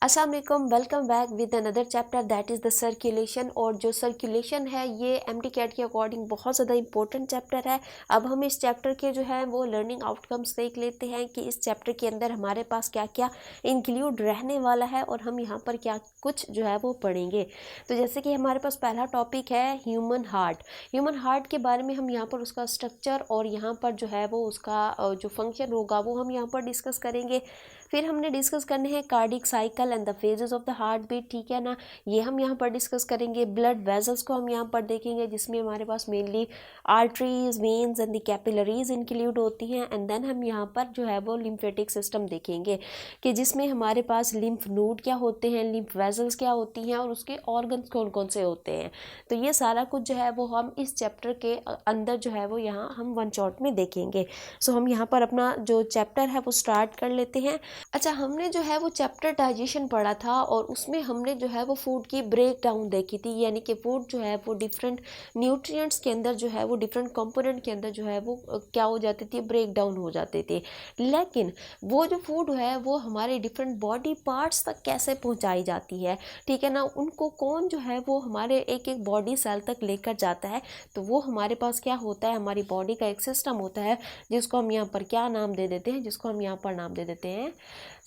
अस्सलाम वालेकुम, welcome back with another chapter that is the circulation. और जो सर्कुलेशन है ये एमटीकैट के अकॉर्डिंग बहुत ज़्यादा इंपॉर्टेंट चैप्टर है। अब हम इस चैप्टर के जो है वो लर्निंग आउटकम्स देख लेते हैं कि इस चैप्टर के अंदर हमारे पास क्या क्या इंक्लूड रहने वाला है और हम यहाँ पर क्या कुछ जो है वो पढ़ेंगे। तो जैसे कि हमारे पास पहला टॉपिक है ह्यूमन हार्ट। ह्यूमन हार्ट के बारे में हम यहाँ पर उसका स्ट्रक्चर और यहाँ पर जो है वो उसका जो फंक्शन होगा वो हम यहाँ पर डिस्कस करेंगे। फिर हमने डिस्कस करने हैं cardiac cycle and the phases of the heart beat, ठीक है ना, ये हम यहाँ पर डिस्कस करेंगे। ब्लड वेजल्स को हम यहाँ पर देखेंगे जिसमें हमारे पास mainly arteries, veins and the capillaries include होती हैं। एंड देन हम यहाँ पर जो है वो लिम्फेटिक सिस्टम देखेंगे कि जिसमें हमारे पास लिम्फ नोड क्या होते हैं, लिम्फ वेजल्स क्या होती हैं और उसके ऑर्गन्स कौन कौन से होते हैं। तो ये सारा कुछ जो है वो हम इस चैप्टर के अंदर जो है वो यहाँ हम वन शॉट में देखेंगे। सो हम यहाँ पर अपना जो चैप्टर है वो स्टार्ट कर लेते हैं। अच्छा, हमने जो है वो चैप्टर डाइजेशन पढ़ा था और उसमें हमने जो है वो फूड की ब्रेक डाउन देखी थी, यानी कि फूड जो है वो डिफरेंट न्यूट्रिएंट्स के अंदर जो है वो डिफरेंट कंपोनेंट के अंदर जो है वो क्या हो जाती थी, ब्रेक डाउन हो जाते थे। लेकिन वो जो फूड है वो हमारे डिफरेंट बॉडी पार्ट्स तक कैसे पहुंचाई जाती है, ठीक है ना, उनको कौन जो है वो हमारे एक एक बॉडी सेल तक लेकर जाता है। तो वो हमारे पास क्या होता है, हमारी बॉडी का एक सिस्टम होता है जिसको हम यहाँ पर क्या नाम दे देते हैं, जिसको हम यहाँ पर नाम दे देते हैं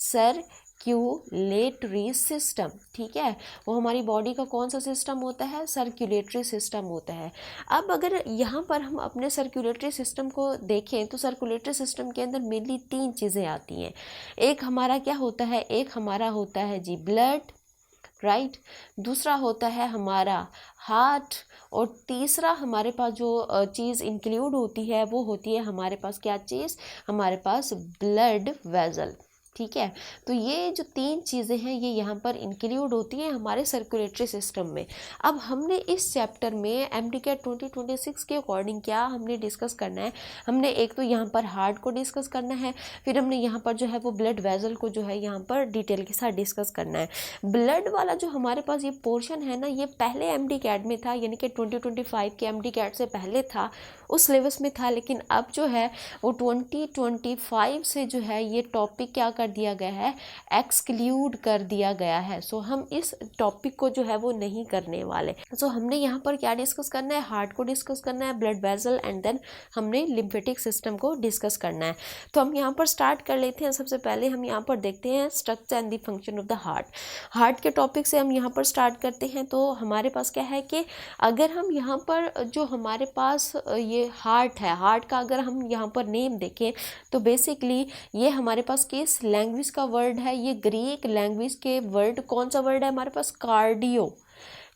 सर्क्यूलेटरी सिस्टम, ठीक है। वो हमारी बॉडी का कौन सा सिस्टम होता है, सर्कुलेटरी सिस्टम होता है। अब अगर यहाँ पर हम अपने सर्कुलेटरी सिस्टम को देखें तो सर्कुलेटरी सिस्टम के अंदर मेनली तीन चीज़ें आती हैं। एक हमारा क्या होता है, एक हमारा होता है जी ब्लड, राइट, दूसरा होता है हमारा हार्ट और तीसरा हमारे पास जो चीज़ इंक्लूड होती है वो होती है हमारे पास क्या चीज़, हमारे पास ब्लड वेजल, ठीक है। तो ये जो तीन चीज़ें हैं ये यहाँ पर इंक्लूड होती हैं हमारे सर्कुलेटरी सिस्टम में। अब हमने इस चैप्टर में एमटीकैट 2026 के अकॉर्डिंग क्या हमने डिस्कस करना है, हमने एक तो यहाँ पर हार्ट को डिस्कस करना है, फिर हमने यहाँ पर जो है वो ब्लड वेजल को जो है यहाँ पर डिटेल के साथ डिस्कस करना है। ब्लड वाला जो हमारे पास ये पोर्शन है ना, ये पहले एमटीकैट में था, यानी कि 2025 के एमटीकैट से पहले था, उस सिलेबस में था। लेकिन अब जो है वो 2025 से जो है ये टॉपिक क्या कर दिया गया है, एक्सक्लूड कर दिया गया है। सो हम इस टॉपिक को जो है वो नहीं करने वाले। सो हमने यहाँ पर क्या डिस्कस करना है, हार्ट को डिस्कस करना है, ब्लड वेसल एंड देन हमने लिम्फेटिक सिस्टम को डिस्कस करना है। तो हम यहाँ पर स्टार्ट कर लेते हैं। सबसे पहले हम यहाँ पर देखते हैं structure and the function of the heart. Heart के टॉपिक से हम यहाँ पर स्टार्ट करते हैं। तो हमारे पास क्या है कि अगर हम यहाँ पर जो हमारे पास ये हार्ट है, हार्ट का अगर हम यहाँ पर नेम देखें तो बेसिकली ये हमारे पास किस लैंग्वेज का वर्ड है, ये ग्रीक लैंग्वेज के वर्ड, कौन सा वर्ड है हमारे पास, कार्डियो,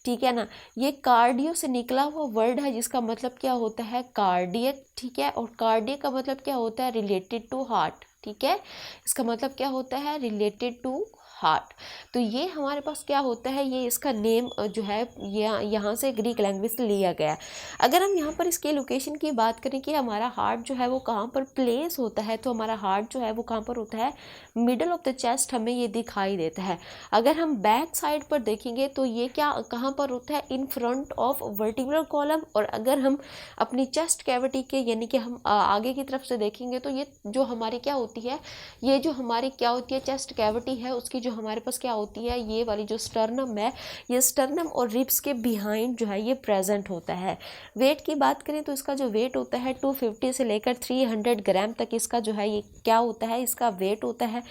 ठीक है ना। ये कार्डियो से निकला हुआ वर्ड है जिसका मतलब क्या होता है, कार्डियक, ठीक है। और कार्डियक का मतलब क्या होता है, रिलेटेड टू हार्ट, ठीक है। इसका मतलब क्या होता है, रिलेटेड टू हार्ट। तो ये हमारे पास क्या होता है, ये इसका नेम जो है यहाँ से ग्रीक लैंग्वेज से लिया गया। अगर हम यहाँ पर इसके लोकेशन की बात करें कि हमारा हार्ट जो है वो कहाँ पर प्लेस होता है, तो हमारा हार्ट जो है वो कहाँ पर होता है, मिडल ऑफ द चेस्ट हमें ये दिखाई देता है। अगर हम बैक साइड पर देखेंगे तो ये क्या कहाँ पर होता है, in front of vertebral column. और अगर हम अपनी चेस्ट कैविटी के यानी कि हम आगे की तरफ से देखेंगे तो ये जो हमारी क्या होती है, ये जो हमारी क्या होती है, चेस्ट कैविटी है, उसकी जो हमारे पास क्या होती है, ये वाली जो स्टर्नम है, ये स्टर्नम और रिब्स के बिहाइंड जो है ये प्रेजेंट होता है। वेट की बात करें तो इसका जो वेट होता है 250 से लेकर 300 ग्राम तक इसका जो है ये क्या होता है, इसका वेट होता है।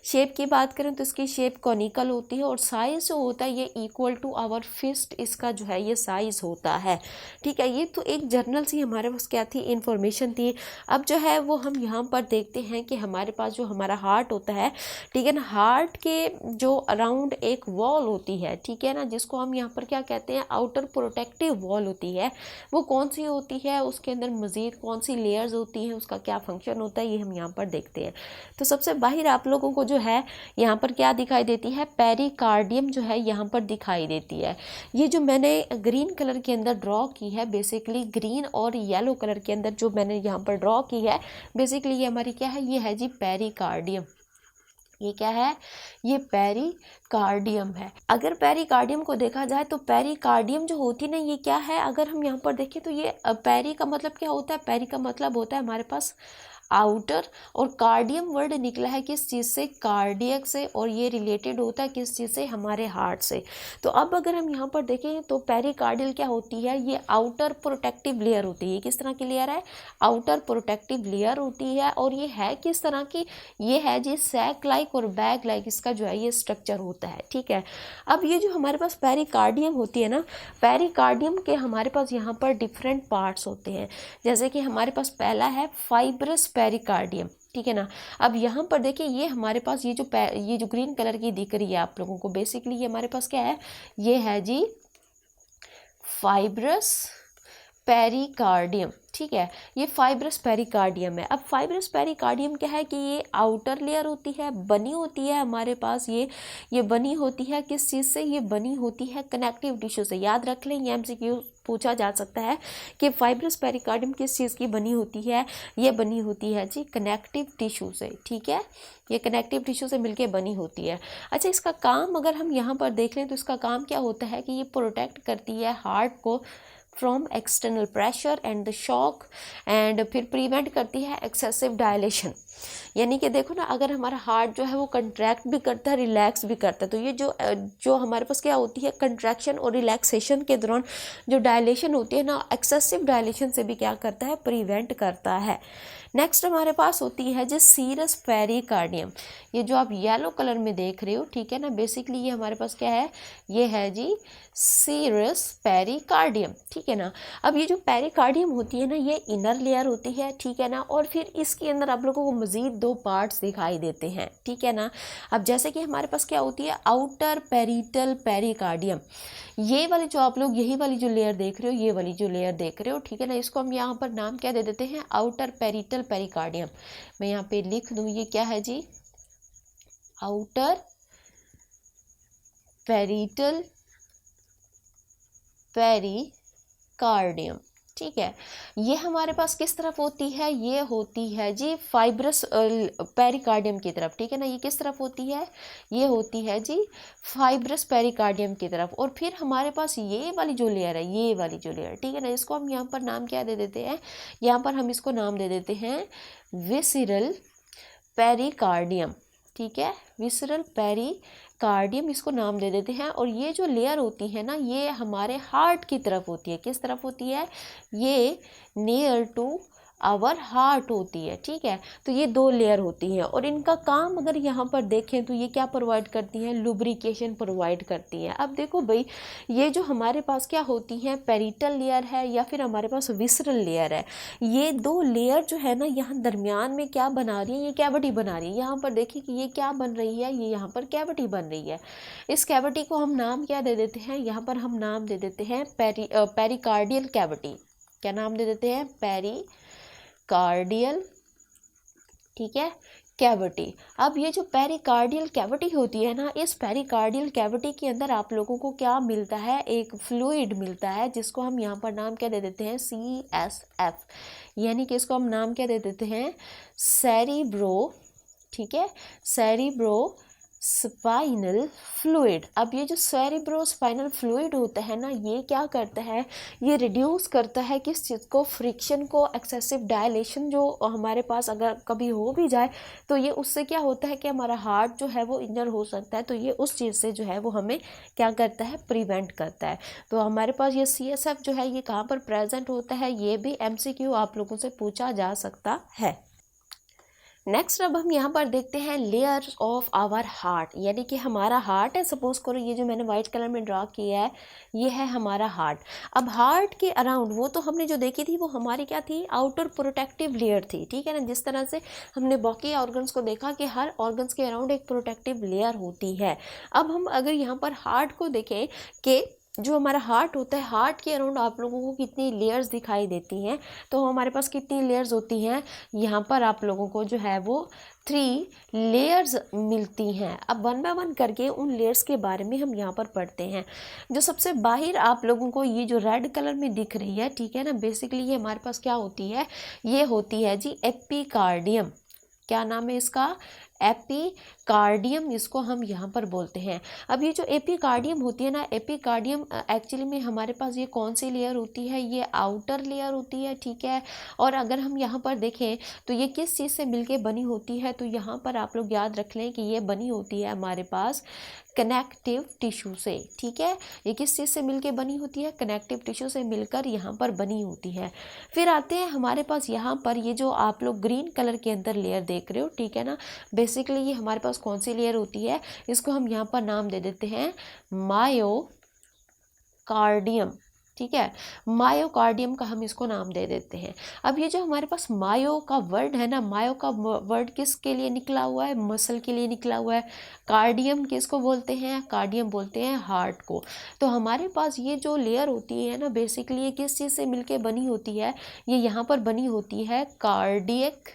शेप की बात करें तो इसकी शेप कॉनिकल होती है और साइज जो होता है ये इक्वल टू आवर फिस्ट इसका जो है ये साइज होता है, ठीक है। ये तो एक जर्नल सी हमारे पास क्या थी, इंफॉर्मेशन थी। अब जो है वो हम यहाँ पर देखते हैं कि हमारे पास जो हमारा हार्ट होता है, ठीक है ना, हार्ट के जो अराउंड एक वॉल होती है, ठीक है ना, जिसको हम यहाँ पर क्या कहते हैं, आउटर प्रोटेक्टिव वॉल होती है, वो कौन सी होती है, उसके अंदर मज़ीद कौन सी लेयर्स होती हैं, उसका क्या फंक्शन होता है, ये हम यहाँ पर देखते हैं। तो सबसे बाहर आप लोगों को जो है यहाँ पर क्या दिखाई देती है, पेरिकार्डियम जो है यहाँ पर दिखाई देती है। ये जो मैंने ग्रीन कलर के अंदर ड्रॉ की है, बेसिकली ग्रीन और येलो कलर के अंदर जो मैंने यहाँ पर ड्रॉ की है, बेसिकली ये हमारी क्या है, ये है जी पेरिकार्डियम। ये क्या है, ये पेरिकार्डियम है। अगर पेरिकार्डियम को देखा जाए तो पेरिकार्डियम जो होती है ना, ये क्या है, अगर हम यहाँ पर देखें तो ये पेरी का मतलब क्या होता है, पेरी का मतलब होता है हमारे पास आउटर, और कार्डियम वर्ड निकला है किस चीज़ से, कार्डियक से, और ये रिलेटेड होता है किस चीज़ से, हमारे हार्ट से। तो अब अगर हम यहाँ पर देखें तो पेरिकार्डियल क्या होती है, ये आउटर प्रोटेक्टिव लेयर होती है। किस तरह की लेयर है, आउटर प्रोटेक्टिव लेयर होती है। और ये है किस तरह की, ये है जी सैक लाइक और बैग लाइक इसका जो है ये स्ट्रक्चर होता है, ठीक है। अब ये जो हमारे पास पेरिकार्डियम होती है ना, पेरिकार्डियम के हमारे पास यहाँ पर डिफरेंट पार्ट्स होते हैं। जैसे कि हमारे पास पहला है फाइब्रस पेरिकार्डियम, ठीक है ना। अब यहाँ पर देखिए ये हमारे पास ये जो ग्रीन कलर की दिख रही है आप लोगों को, बेसिकली ये हमारे पास क्या है, ये है जी फाइब्रस पेरिकार्डियम, ठीक है। ये फाइब्रस पेरिकार्डियम है। अब फाइब्रस पेरिकार्डियम क्या है कि ये आउटर लेयर होती है, बनी होती है हमारे पास ये बनी होती है किस चीज़ से, ये बनी होती है कनेक्टिव टिश्यू से। याद रख लें, ये एमसीक्यू पूछा जा सकता है कि फाइब्रस पेरिकार्डियम किस चीज़ की बनी होती है, ये बनी होती है जी कनेक्टिव टिश्यू से, ठीक है। ये कनेक्टिव टिश्यू से मिलके बनी होती है। अच्छा, इसका काम अगर हम यहाँ पर देख लें तो इसका काम क्या होता है कि ये प्रोटेक्ट करती है हार्ट को from external pressure and the shock, and फिर प्रिवेंट करती है एक्सेसिव डायलेशन। यानी कि देखो ना, अगर हमारा हार्ट जो है वो कंट्रैक्ट भी करता है, रिलैक्स भी करता है, तो ये जो हमारे पास क्या होती है, कंट्रैक्शन और रिलैक्सेशन के दौरान जो डायलेशन होती है ना, एक्सेसिव डायलेशन से भी क्या करता है, प्रिवेंट करता है। नेक्स्ट हमारे पास होती है जी सीरस पेरिकार्डियम। ये जो आप येलो कलर में देख रहे हो, ठीक है ना, बेसिकली ये हमारे पास क्या है, ये है जी सीरस पेरिकार्डियम, ठीक है ना। अब ये जो पेरिकार्डियम होती है ना, ये इनर लेयर होती है, ठीक है ना, और फिर इसके अंदर आप लोगों को मज़ीद 2 पार्ट्स दिखाई देते हैं, ठीक है ना। अब जैसे कि हमारे पास क्या होती है, आउटर पेरिटल पेरिकार्डियम, ये वाली जो आप लोग यही वाली जो लेयर देख रहे हो, ये वाली जो लेयर देख रहे हो, ठीक है ना, इसको हम यहाँ पर नाम क्या दे देते हैं, आउटर पेरिटल पेरिकार्डियम। मैं यहाँ पे लिख दूँ, ये क्या है जी, आउटर पेरिटल पेरिकार्डियम, ठीक है। ये हमारे पास किस तरफ होती है, ये होती है जी फाइब्रस पेरिकार्डियम की तरफ, ठीक है ना। ये किस तरफ होती है, ये होती है जी फाइब्रस पेरिकार्डियम की तरफ। और फिर हमारे पास ये वाली जो लेयर है, ये वाली जो लेयर, ठीक है ना, इसको हम यहाँ पर नाम क्या दे देते हैं, यहाँ पर हम इसको नाम दे देते हैं विसरल पेरिकार्डियम, ठीक है, विसरल पेरिकार्डियम इसको नाम दे देते हैं। और ये जो लेयर होती है ना, ये हमारे हार्ट की तरफ होती है। किस तरफ होती है, ये नियर टू आवर हार्ट होती है, ठीक है। तो ये 2 लेयर होती हैं, और इनका काम अगर यहाँ पर देखें तो ये क्या प्रोवाइड करती हैं, लुब्रिकेशन प्रोवाइड करती हैं। अब देखो भाई, ये जो हमारे पास क्या होती हैं, पेरिटल लेयर है या फिर हमारे पास विसरल लेयर है, ये 2 लेयर जो है ना, यहाँ दरमियान में क्या बना रही है, ये कैविटी बना रही है। यहाँ पर देखिए कि ये क्या बन रही है, ये यहाँ पर कैविटी बन रही है। इस कैविटी को हम नाम क्या दे देते हैं, यहाँ पर हम नाम दे देते हैं पेरिकार्डियल कैविटी। क्या नाम दे देते हैं, पेरिकार्डियल, ठीक है, कैविटी। अब ये जो पेरिकार्डियल कैविटी होती है ना, इस पेरिकार्डियल कैविटी के अंदर आप लोगों को क्या मिलता है, एक फ्लूइड मिलता है, जिसको हम यहाँ पर नाम क्या दे देते हैं, CSF, यानी कि इसको हम नाम क्या दे देते हैं, सेरिब्रो, ठीक है, सेरिब्रो स्पाइनल फ्लूइड। अब ये जो सेरिब्रोस्पाइनल फ्लूइड होता है ना, ये क्या करता है, ये रिड्यूस करता है किस चीज़ को, फ्रिक्शन को, एक्सेसिव डायलेशन जो हमारे पास अगर कभी हो भी जाए तो ये उससे क्या होता है कि हमारा हार्ट जो है वो इंजर हो सकता है, तो ये उस चीज़ से जो है वो हमें क्या करता है, प्रिवेंट करता है। तो हमारे पास ये CSF जो है ये कहाँ पर प्रेजेंट होता है, ये भी MCQ आप लोगों से पूछा जा सकता है। नेक्स्ट अब हम यहाँ पर देखते हैं लेयर्स ऑफ आवर हार्ट, यानी कि हमारा हार्ट है, सपोज करो ये जो मैंने वाइट कलर में ड्रा किया है ये है हमारा हार्ट। अब हार्ट के अराउंड वो तो हमने जो देखी थी वो हमारी क्या थी, आउटर प्रोटेक्टिव लेयर थी, ठीक है ना। जिस तरह से हमने बाकी ऑर्गन्स को देखा कि हर ऑर्गन्स के अराउंड एक प्रोटेक्टिव लेयर होती है। अब हम अगर यहाँ पर हार्ट को देखें कि जो हमारा हार्ट होता है, हार्ट के अराउंड आप लोगों को कितनी लेयर्स दिखाई देती हैं, तो हमारे पास कितनी लेयर्स होती हैं, यहाँ पर आप लोगों को जो है वो 3 लेयर्स मिलती हैं। अब 1 बाय 1 करके उन लेयर्स के बारे में हम यहाँ पर पढ़ते हैं। जो सबसे बाहर आप लोगों को ये जो रेड कलर में दिख रही है, ठीक है ना, बेसिकली ये हमारे पास क्या होती है, ये होती है जी एपिकार्डियम। क्या नाम है इसका, एपिकार्डियम इसको हम यहाँ पर बोलते हैं। अब ये जो एपिकार्डियम होती है ना, एपिकार्डियम एक्चुअली में हमारे पास ये कौन सी लेयर होती है, ये आउटर लेयर होती है, ठीक है। और अगर हम यहाँ पर देखें तो ये किस चीज़ से मिलके बनी होती है, तो यहाँ पर आप लोग याद रख लें कि ये बनी होती है हमारे पास कनेक्टिव टिश्यू से, ठीक है। ये किस चीज़ से मिलके बनी होती है, कनेक्टिव टिश्यू से मिलकर यहाँ पर बनी होती है। फिर आते हैं हमारे पास यहाँ पर ये जो आप लोग ग्रीन कलर के अंदर लेयर देख रहे हो, ठीक है ना, बेसिकली ये हमारे पास कौन सी लेयर होती है, इसको हम यहाँ पर नाम दे देते हैं मायोकार्डियम, ठीक है। मायोकार्डियम का हम इसको नाम दे देते हैं। अब ये जो हमारे पास मायो का वर्ड है ना, मायो का वर्ड किसके लिए निकला हुआ है, मसल के लिए निकला हुआ है। कार्डियम किसको बोलते हैं, कार्डियम बोलते हैं हार्ट को। तो हमारे पास ये जो लेयर होती है ना, बेसिकली ये किस चीज़ से मिलके बनी होती है, ये यहाँ पर बनी होती है कार्डियक,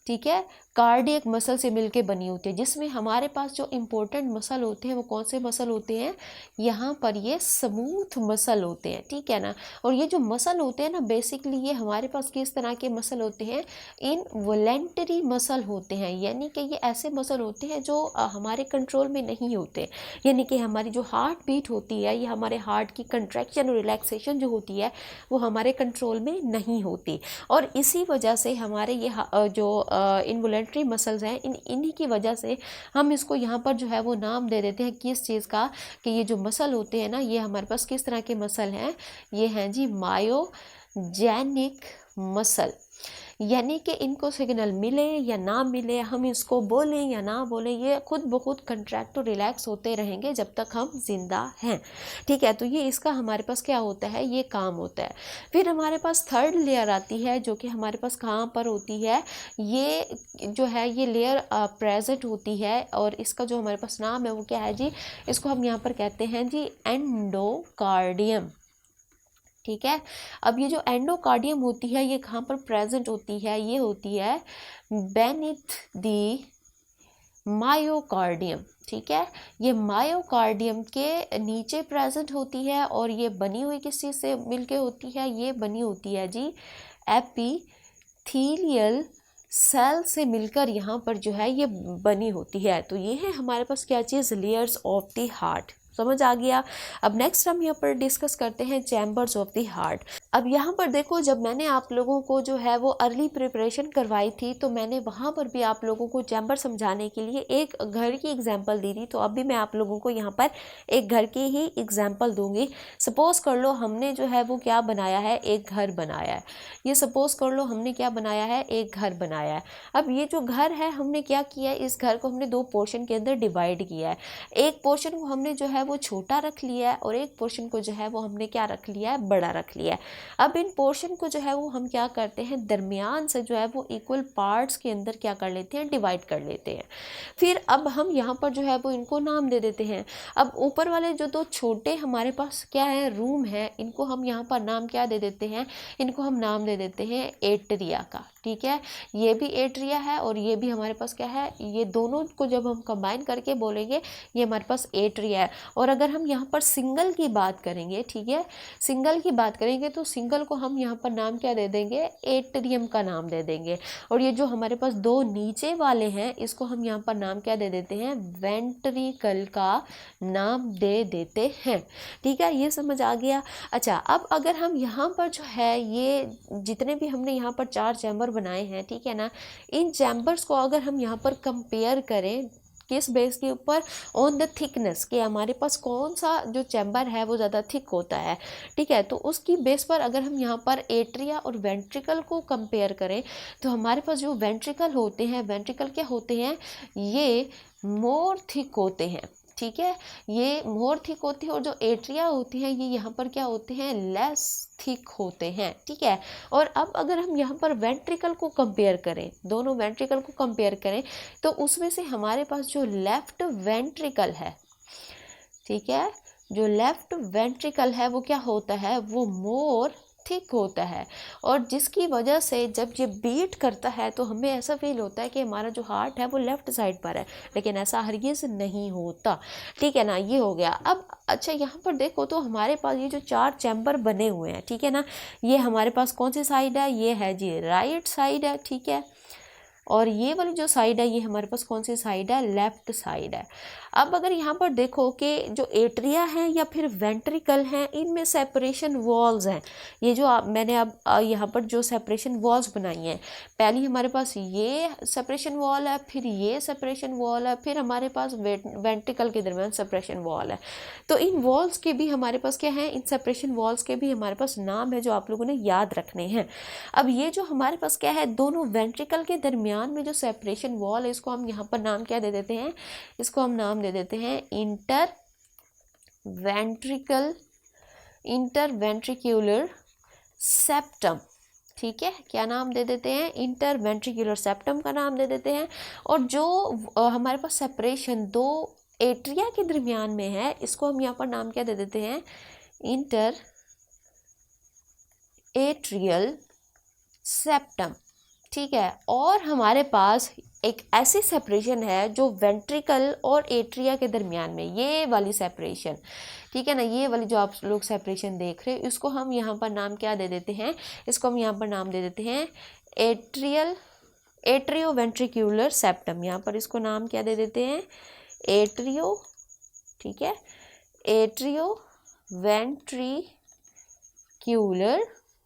ठीक है, कार्डियक मसल से मिलके बनी होती है, जिसमें हमारे पास जो इम्पोर्टेंट मसल होते हैं वो कौन से मसल होते हैं, यहाँ पर ये स्मूथ मसल होते हैं, ठीक है ना। और ये जो मसल होते हैं ना, बेसिकली ये हमारे पास किस तरह के मसल होते हैं, इनवॉलेंटरी मसल होते हैं, यानी कि ये ऐसे मसल होते हैं जो हमारे कंट्रोल में नहीं होते। यानी कि हमारी जो हार्ट बीट होती है, ये हमारे हार्ट की कंट्रैक्शन और रिलैक्सेशन जो होती है वो हमारे कंट्रोल में नहीं होती। और इसी वजह से हमारे ये जो इनवॉलेंटरी मसल्स हैं, इन्हीं की वजह से हम इसको यहाँ पर जो है वो नाम दे देते हैं किस चीज़ का, कि ये जो मसल होते हैं ना, ये हमारे पास किस तरह के मसल हैं, ये हैं जी मायोजेनिक मसल। यानी कि इनको सिग्नल मिले या ना मिले, हम इसको बोलें या ना बोलें, ये खुद ब खुद कंट्रैक्ट और रिलैक्स होते रहेंगे जब तक हम जिंदा हैं, ठीक है। तो ये इसका हमारे पास क्या होता है, ये काम होता है। फिर हमारे पास थर्ड लेयर आती है, जो कि हमारे पास कहाँ पर होती है, ये जो है ये लेयर प्रेजेंट होती है, और इसका जो हमारे पास नाम है वो क्या है जी, इसको हम यहाँ पर कहते हैं जी एंडोकार्डियम, ठीक है। अब ये जो एंडोकार्डियम होती है ये कहाँ पर प्रेजेंट होती है, ये होती है बेनिथ दी मायोकार्डियम, ठीक है। ये मायोकार्डियम के नीचे प्रेजेंट होती है, और ये बनी हुई किस चीज़ से मिलके होती है, ये बनी होती है जी एपिथेलियल सेल से मिलकर यहाँ पर जो है ये बनी होती है। तो ये है हमारे पास क्या चीज़, लेयर्स ऑफ द हार्ट। समझ आ गया। अब नेक्स्ट हम यहाँ पर डिस्कस करते हैं चैम्बर्स ऑफ द हार्ट। अब यहाँ पर देखो, जब मैंने आप लोगों को जो है वो अर्ली प्रिपरेशन करवाई थी, तो मैंने वहाँ पर भी आप लोगों को चैम्बर समझाने के लिए एक घर की एग्जांपल दी थी। तो अब भी मैं आप लोगों को यहाँ पर एक घर की ही एग्जांपल दूंगी। सपोज कर लो हमने जो है वो क्या बनाया है, एक घर बनाया है। ये सपोज कर लो हमने क्या बनाया है, एक घर बनाया है। अब ये जो घर है हमने क्या किया है, इस घर को हमने दो पोर्शन के अंदर डिवाइड किया है। एक पोर्शन को हमने जो है वो छोटा रख लिया है, और एक पोर्शन को जो है वो हमने क्या रख लिया है, बड़ा रख लिया है। अब इन पोर्शन को जो है वो हम क्या करते हैं, दरमियान से जो है वो इक्वल पार्ट्स के अंदर क्या कर लेते हैं, डिवाइड कर लेते हैं। फिर अब हम यहाँ पर जो है वो इनको नाम दे देते हैं। अब ऊपर वाले जो दो छोटे हमारे पास क्या है, रूम है, इनको हम यहाँ पर नाम क्या दे देते हैं, इनको हम नाम दे देते हैं एट्रिया का, ठीक है। ये भी एट्रिया है और ये भी हमारे पास क्या है, ये दोनों को जब हम कंबाइन करके बोलेंगे ये हमारे पास एट्रिया है। और अगर हम यहाँ पर सिंगल की बात करेंगे, ठीक है, सिंगल की बात करेंगे तो सिंगल को हम यहाँ पर नाम क्या दे देंगे, एट्रियम का नाम दे देंगे। और ये जो हमारे पास दो नीचे वाले हैं इसको हम यहाँ पर नाम क्या दे देते हैं, वेंट्रिकल का नाम दे देते हैं, ठीक है। ये समझ आ गया। अच्छा, अब अगर हम यहाँ पर जो है ये जितने भी हमने यहाँ पर 4 चैम्बर बनाए हैं, ठीक है ना, इन चैम्बर्स को अगर हम यहाँ पर कंपेयर करें किस बेस के ऊपर, ऑन द थिकनेस, कि हमारे पास कौन सा जो चैम्बर है वो ज़्यादा थिक होता है, ठीक है। तो उसकी बेस पर अगर हम यहाँ पर एट्रिया और वेंट्रिकल को कंपेयर करें तो हमारे पास जो वेंट्रिकल होते हैं, वेंट्रिकल क्या होते हैं, ये मोर थिक होते हैं, ठीक है, ये मोर थिक होती है। और जो एट्रिया होती है ये यहाँ पर क्या होते हैं, लेस थिक होते हैं, ठीक है। और अब अगर हम यहाँ पर वेंट्रिकल को कंपेयर करें, दोनों वेंट्रिकल को कंपेयर करें तो उसमें से हमारे पास जो लेफ्ट वेंट्रिकल है, ठीक है, जो लेफ्ट वेंट्रिकल है वो क्या होता है, वो मोर थिक होता है। और जिसकी वजह से जब ये बीट करता है तो हमें ऐसा फील होता है कि हमारा जो हार्ट है वो लेफ़्ट साइड पर है, लेकिन ऐसा हरगिज़ नहीं होता, ठीक है ना। ये हो गया। अब अच्छा, यहाँ पर देखो तो हमारे पास ये जो 4 चैम्बर बने हुए हैं, ठीक है ना, ये हमारे पास कौन सी साइड है, ये है जी राइट साइड है, ठीक है। और ये वाली जो साइड है ये हमारे पास कौन सी साइड है, लेफ्ट साइड है। अब अगर यहाँ पर देखो कि जो एट्रिया है या फिर वेंट्रिकल हैं, इनमें सेपरेशन वॉल्स हैं। ये जो मैंने अब यहाँ पर जो सेपरेशन वॉल्स बनाई हैं, पहली हमारे पास ये सेपरेशन वॉल है, फिर ये सेपरेशन वॉल है, फिर हमारे पास वेंट्रिकल के दरमियान सेपरेशन वॉल है। तो इन वॉल्स के भी हमारे पास क्या है, इन सेपरेशन वॉल्स के भी हमारे पास नाम है जो आप लोगों ने याद रखने हैं। अब ये जो हमारे पास क्या है, दोनों वेंट्रिकल के दरमियान में जो सेपरेशन वॉल है, इसको हम यहाँ पर नाम क्या दे देते हैं, इसको हम नाम दे देते हैं इंटरवेंट्रिक्यूलर सेप्टम। ठीक है, क्या नाम दे देते हैं, इंटरवेंट्रिक्यूलर सेप्टम का नाम दे देते हैं। और जो हमारे पास सेपरेशन दो एट्रिया के दरमियान में है, इसको हम यहाँ पर नाम क्या दे देते हैं, इंटर एट्रियल सेप्टम। ठीक है, और हमारे पास एक ऐसी सेपरेशन है जो वेंट्रिकल और एट्रिया के दरमियान में, ये वाली सेपरेशन, ठीक है ना, ये वाली जो आप लोग सेपरेशन देख रहे हैं, इसको हम यहाँ पर नाम क्या दे देते हैं, इसको हम यहाँ पर नाम दे देते हैं एट्रियो वेंट्रिक्यूलर सेप्टम। यहाँ पर इसको नाम क्या दे देते हैं, एट्रियो, ठीक है, एट्रियो वेंट्रिक्यूलर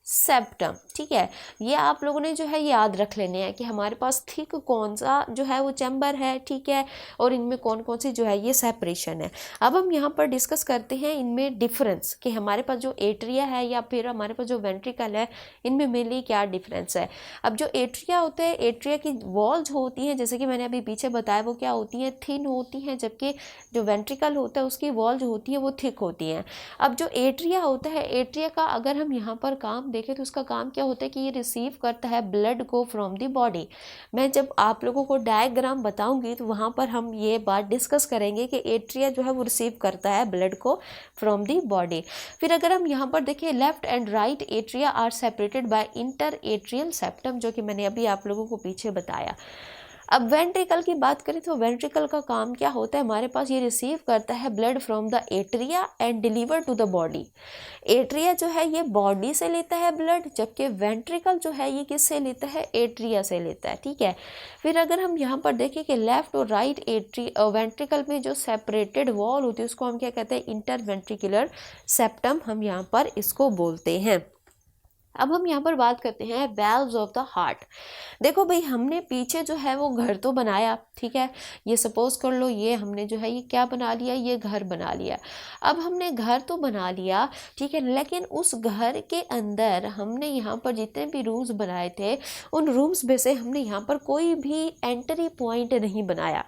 सेप्टम। ठीक है, ये आप लोगों ने जो है याद रख लेने हैं कि हमारे पास थिक कौन सा जो है वो चैम्बर है, ठीक है, और इनमें कौन कौन सी जो है ये सेपरेशन है। अब हम यहाँ पर डिस्कस करते हैं इनमें डिफरेंस, कि हमारे पास जो एट्रिया है या फिर हमारे पास जो वेंट्रिकल है, इनमें मेनली क्या डिफरेंस है। अब जो एट्रिया होते हैं, एट्रिया की वॉल्स होती हैं, जैसे कि मैंने अभी पीछे बताया, वो क्या होती हैं, थिन होती हैं, जबकि जो वेंट्रिकल होता है उसकी वॉल जो होती है वो थिक होती हैं। अब जो एट्रिया होता है, एट्रिया का अगर हम यहाँ पर काम देखें तो उसका काम क्या होता है कि ये रिसीव करता है ब्लड को फ्रॉम द बॉडी। मैं जब आप लोगों को डायग्राम बताऊंगी तो वहाँ पर हम ये बात डिस्कस करेंगे कि एट्रिया जो है वो रिसीव करता है ब्लड को फ्रॉम द बॉडी। फिर अगर हम यहाँ पर देखें, left and right atria are separated by inter atrial septum, जो कि मैंने अभी आप लोगों को पीछे बताया। अब वेंट्रिकल की बात करें तो वेंट्रिकल का काम क्या होता है, हमारे पास ये रिसीव करता है blood from the atria and deliver to the body. Atria जो है ये बॉडी से लेता है ब्लड, जबकि वेंट्रिकल जो है ये किससे लेता है, एट्रिया से लेता है। ठीक है, फिर अगर हम यहाँ पर देखें कि लेफ्ट और राइट वेंट्रिकल में जो सेपरेटेड वॉल होती है उसको हम क्या कहते हैं, इंटरवेंट्रिकुलर सेप्टम, हम यहाँ पर इसको बोलते हैं। अब हम यहाँ पर बात करते हैं वैल्व्स ऑफ द हार्ट। देखो भाई, हमने पीछे जो है वो घर तो बनाया, ठीक है, ये सपोज कर लो ये हमने जो है ये क्या बना लिया, ये घर बना लिया। अब हमने घर तो बना लिया, ठीक है, लेकिन उस घर के अंदर हमने यहाँ पर जितने भी रूम्स बनाए थे, उन रूम्स में से हमने यहाँ पर कोई भी एंट्री पॉइंट नहीं बनाया।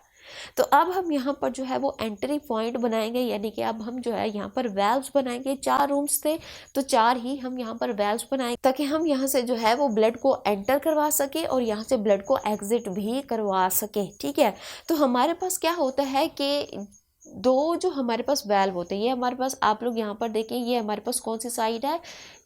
तो अब हम यहाँ पर जो है वो एंट्री पॉइंट बनाएंगे, यानी कि अब हम जो है यहाँ पर वेल्व्स बनाएंगे। 4 रूम्स थे तो 4 ही हम यहाँ पर वेल्व्स बनाएंगे, ताकि हम यहाँ से जो है वो ब्लड को एंटर करवा सके और यहाँ से ब्लड को एग्जिट भी करवा सके। ठीक है, तो हमारे पास क्या होता है कि दो जो हमारे पास वेल्व होते हैं, ये हमारे पास आप लोग यहाँ पर देखें, ये हमारे पास कौन सी साइड है,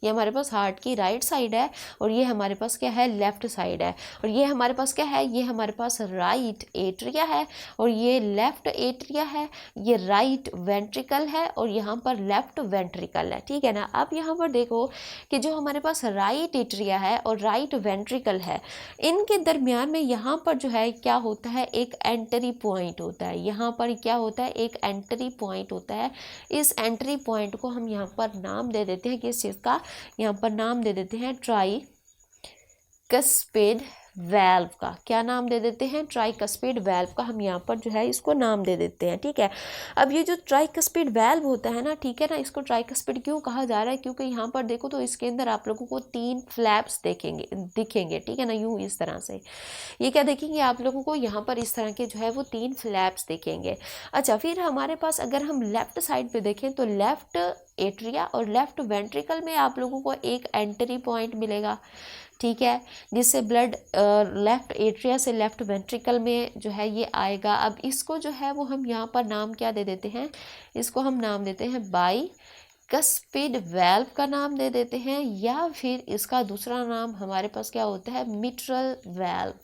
ये हमारे पास हार्ट की राइट साइड है, और ये हमारे पास क्या है, लेफ्ट साइड है। और ये हमारे पास क्या है, ये हमारे पास राइट एट्रिया है, और ये लेफ्ट एट्रिया है, ये राइट वेंट्रिकल है, और यहाँ पर लेफ्ट वेंट्रिकल है। ठीक है ना। अब यहाँ पर देखो कि जो हमारे पास राइट एट्रिया है और राइट वेंट्रिकल है, इनके दरमियान में यहाँ पर जो है क्या होता है, एक एंट्री पॉइंट होता है। यहाँ पर क्या होता है, एक एंट्री पॉइंट होता है। इस एंट्री पॉइंट को हम यहाँ पर नाम दे देते हैं, किस चीज़ का, यहाँ पर नाम दे देते हैं ट्राइकस्पिड वेल्व का। क्या नाम दे देते हैं, ट्राइकस्पिड वेल्व का हम यहाँ पर जो है इसको नाम दे देते हैं। ठीक है, अब ये जो ट्राइकस्पिड वेल्व होता है ना, ठीक है ना, इसको ट्राइकस्पिड क्यों कहा जा रहा है, क्योंकि यहाँ पर देखो तो इसके अंदर आप लोगों को 3 फ्लैप्स दिखेंगे। ठीक है ना, यूँ इस तरह से ये क्या देखेंगे आप लोगों को, यहाँ पर इस तरह के जो है वो 3 फ्लैप्स दिखेंगे। अच्छा, फिर हमारे पास अगर हम लेफ्ट साइड पे देखें तो लेफ्ट एट्रिया और लेफ्ट वेंट्रिकल में आप लोगों को एक एंट्री पॉइंट मिलेगा। ठीक है, जिससे ब्लड लेफ्ट एट्रिया से लेफ्ट वेंट्रिकल में जो है ये आएगा। अब इसको जो है वो हम यहाँ पर नाम क्या दे देते हैं, इसको हम नाम देते हैं बाइकस्पिड वेल्व का नाम दे देते हैं, या फिर इसका दूसरा नाम हमारे पास क्या होता है, मिट्रल वेल्व।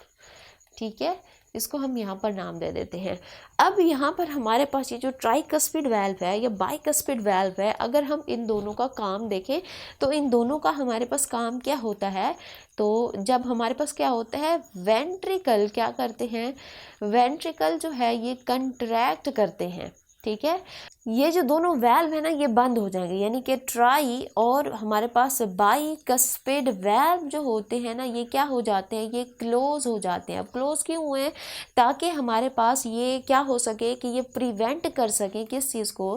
ठीक है, इसको हम यहाँ पर नाम दे देते हैं। अब यहाँ पर हमारे पास ये जो ट्राइकस्पिड वाल्व है या बाइकस्पिड वाल्व है, अगर हम इन दोनों का काम देखें तो इन दोनों का हमारे पास काम क्या होता है, तो जब हमारे पास क्या होता है, वेंट्रिकल क्या करते हैं, वेंट्रिकल जो है ये कंट्रैक्ट करते हैं, ठीक है। ये जो दोनों वाल्व है ना ये बंद हो जाएंगे, यानी कि ट्राई और हमारे पास बाइकस्पिड वाल्व जो होते हैं ना ये क्या हो जाते हैं, ये क्लोज हो जाते हैं। अब क्लोज क्यों हुए हैं, ताकि हमारे पास ये क्या हो सके कि ये प्रिवेंट कर सके, किस चीज़ को,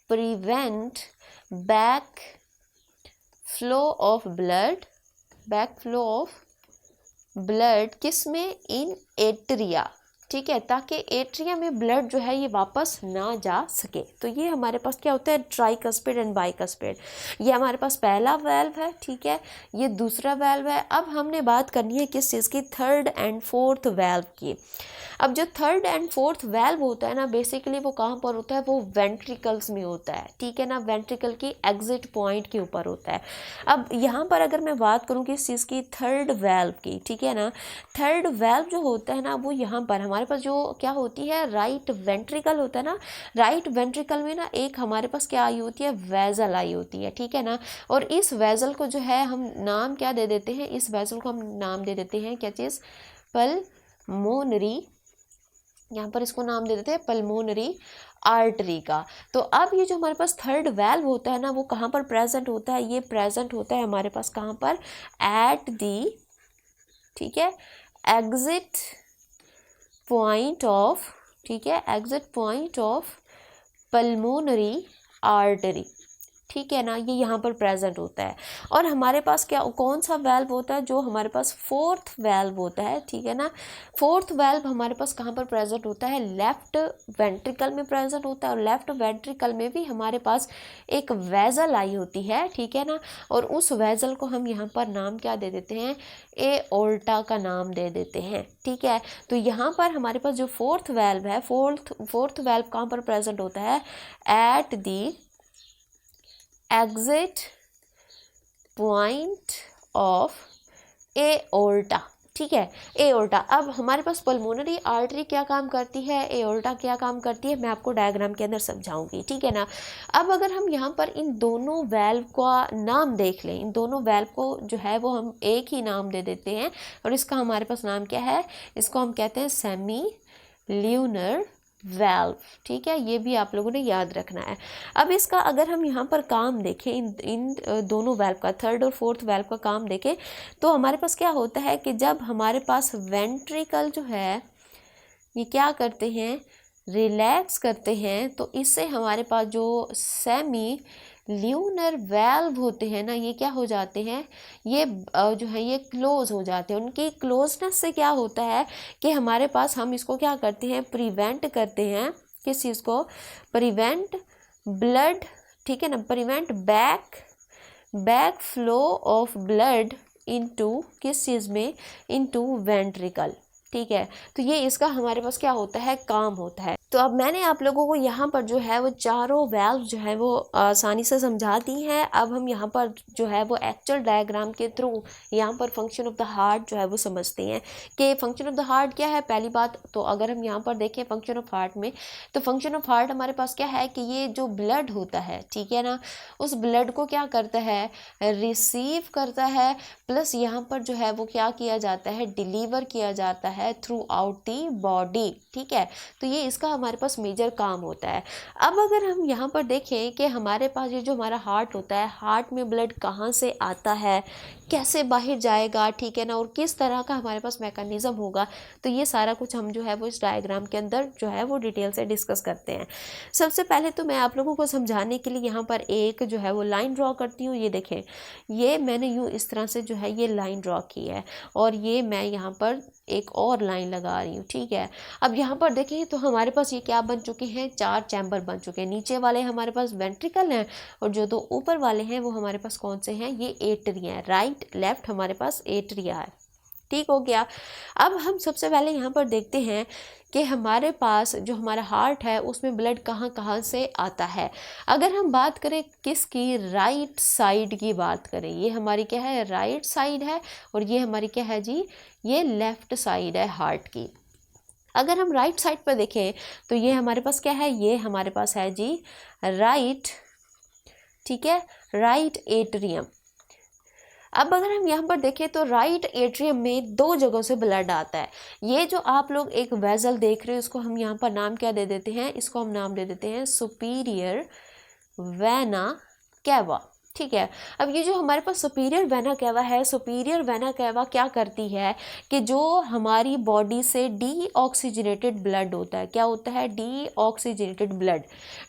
prevent back flow of blood, back flow of blood किस में, इन एट्रिया, ठीक है, ताकि एट्रिया में ब्लड जो है ये वापस ना जा सके। तो ये हमारे पास क्या होता है, ट्राइकस्पिड एंड बाइकस्पिड। ये हमारे पास पहला वाल्व है, ठीक है, ये दूसरा वाल्व है। अब हमने बात करनी है किस चीज़ की, थर्ड एंड फोर्थ वाल्व की। अब जो थर्ड एंड फोर्थ वाल्व होता है ना बेसिकली वो कहाँ पर होता है, वो वेंट्रिकल्स में होता है, ठीक है ना, वेंट्रिकल की एग्जिट पॉइंट के ऊपर होता है। अब यहाँ पर अगर मैं बात करूँ किस चीज़ की, थर्ड वाल्व की, ठीक है ना, थर्ड वाल्व जो होता है ना वो यहाँ पर हमारे पास जो क्या होती है, राइट वेंट्रिकल होता है ना, राइट वेंट्रिकल में ना एक हमारे पास क्या आई होती है, वेजल आई होती है, ठीक है ना। और इस वेजल को जो है हम नाम क्या दे देते हैं, इस वेजल को हम नाम दे देते हैं क्या चीज़, पल्मोनरी, यहाँ पर इसको नाम दे देते हैं पल्मोनरी आर्टरी का। तो अब ये जो हमारे पास थर्ड वाल्व होता है ना वो कहाँ पर प्रेजेंट होता है, ये प्रेजेंट होता है हमारे पास कहाँ पर, एट दी, ठीक है, एग्जिट पॉइंट ऑफ, ठीक है, exit point of pulmonary artery, ठीक है ना, ये यहाँ पर प्रेजेंट होता है। और हमारे पास क्या, कौन सा वाल्व होता है, जो हमारे पास फोर्थ वाल्व होता है, ठीक है ना। फोर्थ वाल्व हमारे पास कहाँ पर प्रेजेंट होता है, लेफ्ट वेंट्रिकल में प्रेजेंट होता है। और लेफ्ट वेंट्रिकल में भी हमारे पास एक वेजल आई होती है, ठीक है ना। और उस वेजल को हम यहाँ पर नाम क्या दे देते हैं, एओर्टा का नाम दे देते हैं, ठीक है। तो यहाँ पर हमारे पास जो फोर्थ वाल्व है, फोर्थ वाल्व कहाँ पर प्रेजेंट होता है, at the exit point of aorta, ठीक है, एओर्टा। अब हमारे पास पल्मोनरी आर्टरी क्या काम करती है, एओर्टा क्या काम करती है, मैं आपको डायग्राम के अंदर समझाऊंगी, ठीक है ना। अब अगर हम यहाँ पर इन दोनों वाल्व का नाम देख लें, इन दोनों वाल्व को जो है वो हम एक ही नाम दे देते हैं और इसका हमारे पास नाम क्या है, इसको हम कहते हैं सेमी ल्यूनर वाल्व, ठीक है, ये भी आप लोगों ने याद रखना है। अब इसका अगर हम यहाँ पर काम देखें, इन दोनों वाल्व का, थर्ड और फोर्थ वाल्व का काम देखें तो हमारे पास क्या होता है कि जब हमारे पास वेंट्रिकल जो है ये क्या करते हैं, रिलैक्स करते हैं, तो इससे हमारे पास जो सेमी ल्यूनर वाल्व होते हैं ना ये क्या हो जाते हैं, ये जो है ये क्लोज हो जाते हैं। उनकी क्लोजनेस से क्या होता है कि हमारे पास, हम इसको क्या करते हैं, प्रिवेंट करते हैं, किस चीज़ को, प्रिवेंट ब्लड, ठीक है ना, prevent back flow of blood into किस चीज़ में, इनटू वेंट्रिकल, ठीक है। तो ये इसका हमारे पास क्या होता है, काम होता है। तो अब मैंने आप लोगों को यहाँ पर जो है वो चारों वाल्व जो है वो आसानी से समझा दी हैं। अब हम यहाँ पर जो है वो एक्चुअल डायग्राम के थ्रू यहाँ पर फंक्शन ऑफ द हार्ट जो है वो समझते हैं कि फंक्शन ऑफ द हार्ट क्या है। पहली बात तो अगर हम यहाँ पर देखें फंक्शन ऑफ हार्ट में, तो फंक्शन ऑफ हार्ट हमारे पास क्या है कि ये जो ब्लड होता है, ठीक है ना, उस ब्लड को क्या करता है, रिसीव करता है, प्लस यहाँ पर जो है वो क्या किया जाता है, डिलीवर किया जाता है थ्रू आउट दी बॉडी, ठीक है। तो ये इसका हमारे पास मेजर काम होता है। अब अगर हम यहाँ पर देखें कि हमारे पास ये जो हमारा हार्ट होता है, हार्ट में ब्लड कहाँ से आता है, कैसे बाहर जाएगा, ठीक है ना, और किस तरह का हमारे पास मैकेनिज्म होगा, तो ये सारा कुछ हम जो है वो इस डायग्राम के अंदर जो है वो डिटेल से डिस्कस करते हैं। सबसे पहले तो मैं आप लोगों को समझाने के लिए यहाँ पर एक जो है वो लाइन ड्रॉ करती हूँ। ये देखें, ये मैंने यूँ इस तरह से जो है ये लाइन ड्रॉ की है और ये मैं यहाँ पर एक और लाइन लगा रही हूँ, ठीक है। अब यहाँ पर देखें तो हमारे पास ये क्या बन चुके हैं, 4 चैम्बर बन चुके हैं। नीचे वाले हमारे पास वेंट्रिकल हैं और जो 2 ऊपर वाले हैं वो हमारे पास कौन से हैं, ये एट्रिया है। राइट लेफ्ट हमारे पास एट्रिया है, ठीक हो गया। अब हम सबसे पहले यहाँ पर देखते हैं कि हमारे पास जो हमारा हार्ट है उसमें ब्लड कहाँ कहाँ से आता है। अगर हम बात करें किसकी, राइट साइड की बात करें, ये हमारी क्या है, राइट साइड है और ये हमारी क्या है जी, ये लेफ्ट साइड है हार्ट की। अगर हम राइट साइड पर देखें तो ये हमारे पास क्या है, ये हमारे पास है जी राइट, ठीक है, राइट एट्रियम। अब अगर हम यहाँ पर देखें तो राइट एट्रियम में दो जगहों से ब्लड आता है। ये जो आप लोग एक वेजल देख रहे हो, इसको हम यहाँ पर नाम क्या दे देते हैं, इसको हम नाम दे देते हैं सुपीरियर वेना कैवा, ठीक है। अब ये जो हमारे पास सुपीरियर वेना कैवा है, सुपीरियर वेना कैवा क्या करती है कि जो हमारी बॉडी से डीऑक्सीजनेटेड ब्लड होता है, क्या होता है, डीऑक्सीजनेटेड ब्लड,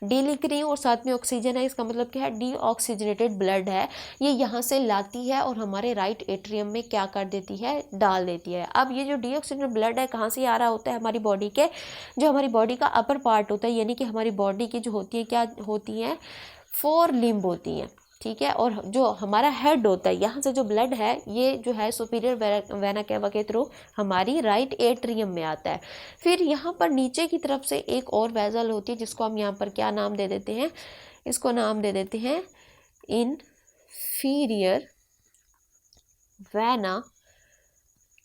डी लिख रही हूँ और साथ में ऑक्सीजन है, इसका मतलब क्या है, डीऑक्सीजनेटेड ब्लड है, ये यहाँ से लाती है और हमारे राइट एट्रियम में क्या कर देती है, डाल देती है। अब ये जो डीऑक्सीजनेटेड ब्लड है कहाँ से आ रहा होता है, हमारी बॉडी के, जो हमारी बॉडी का अपर पार्ट होता है, यानी कि हमारी बॉडी की जो होती है, क्या होती हैं, 4 लिम्ब होती हैं, ठीक है। और जो हमारा हेड होता है, यहाँ से जो ब्लड है ये जो है सुपीरियर वेना कैवा के थ्रू हमारी राइट एट्रियम में आता है। फिर यहाँ पर नीचे की तरफ से एक और वेजल होती है जिसको हम यहाँ पर क्या नाम दे देते हैं, इसको नाम दे देते हैं इनफीरियर वेना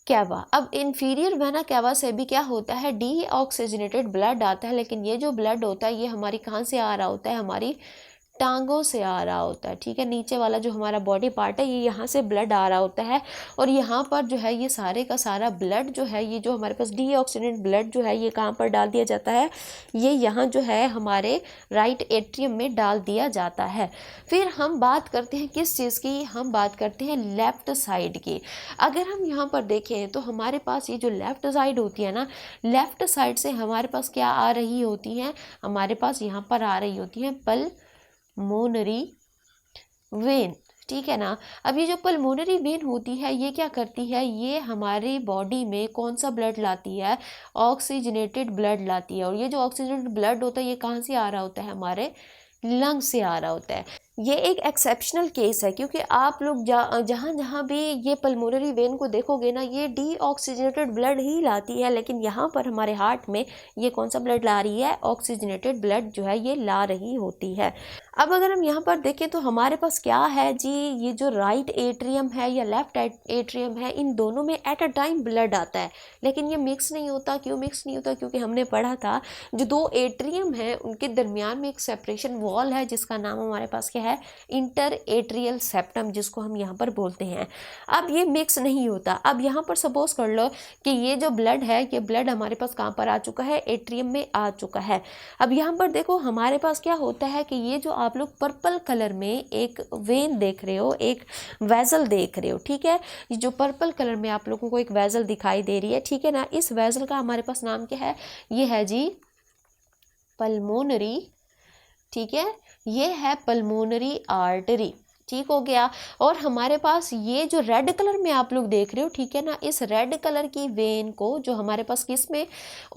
कैवा। अब इन्फीरियर वेना कैवा से भी क्या होता है, डीऑक्सीजनेटेड ब्लड आता है, लेकिन ये जो ब्लड होता है ये हमारी कहाँ से आ रहा होता है, हमारी टांगों से आ रहा होता है, ठीक है। नीचे वाला जो हमारा बॉडी पार्ट है ये यहाँ से ब्लड आ रहा होता है और यहाँ पर जो है ये सारे का सारा ब्लड जो है, ये जो हमारे पास डीऑक्सीजनेटेड ब्लड जो है ये कहाँ पर डाल दिया जाता है, ये यहाँ जो है हमारे राइट एट्रियम में डाल दिया जाता है। फिर हम बात करते हैं किस चीज़ की, हम बात करते हैं लेफ़्ट साइड की। अगर हम यहाँ पर देखें तो हमारे पास ये जो लेफ़्ट साइड होती है ना, लेफ़्ट साइड से हमारे पास क्या आ रही होती हैं, हमारे पास यहाँ पर आ रही होती हैं पल्मोनरी वेन, ठीक है ना। अब ये जो पल्मोनरी वेन होती है ये क्या करती है, ये हमारी बॉडी में कौन सा ब्लड लाती है, ऑक्सीजनेटेड ब्लड लाती है। और ये जो ऑक्सीजनेटेड ब्लड होता है ये कहाँ से आ रहा होता है, हमारे लंग से आ रहा होता है। ये एक एक्सेप्शनल केस है क्योंकि आप लोग जहाँ जहाँ भी ये पल्मोनरी वेन को देखोगे ना, ये डीऑक्सीजनेटेड ब्लड ही लाती है, लेकिन यहाँ पर हमारे हार्ट में ये कौन सा ब्लड ला रही है, ऑक्सीजनेटेड ब्लड जो है ये ला रही होती है। अब अगर हम यहाँ पर देखें तो हमारे पास क्या है जी, ये जो राइट एट्रियम है या लेफ्ट एट्रियम है, इन दोनों में एट अ टाइम ब्लड आता है, लेकिन ये मिक्स नहीं होता। क्यों मिक्स नहीं होता, क्योंकि हमने पढ़ा था जो दो एट्रियम है उनके दरमियान में एक सेपरेशन वॉल है जिसका नाम हमारे पास क्या है, इंटर एट्रियल सेप्टम, जिसको हम यहाँ पर बोलते हैं। अब ये मिक्स नहीं होता। अब यहाँ पर सपोज कर लो कि ये जो ब्लड है ये ब्लड हमारे पास कहाँ पर आ चुका है, एट्रियम में आ चुका है। अब यहाँ पर देखो हमारे पास क्या होता है कि ये जो आप लोग पर्पल कलर में एक वेन देख रहे हो, एक वेजल देख रहे हो, ठीक है, ये जो पर्पल कलर में आप लोगों को एक वेजल दिखाई दे रही है, ठीक है ना, इस वेजल का हमारे पास नाम क्या है, ये है जी पल्मोनरी, ठीक है, ये है पल्मोनरी आर्टरी, ठीक हो गया। और हमारे पास ये जो रेड कलर में आप लोग देख रहे हो, ठीक है ना, इस रेड कलर की वेन को जो हमारे पास किस में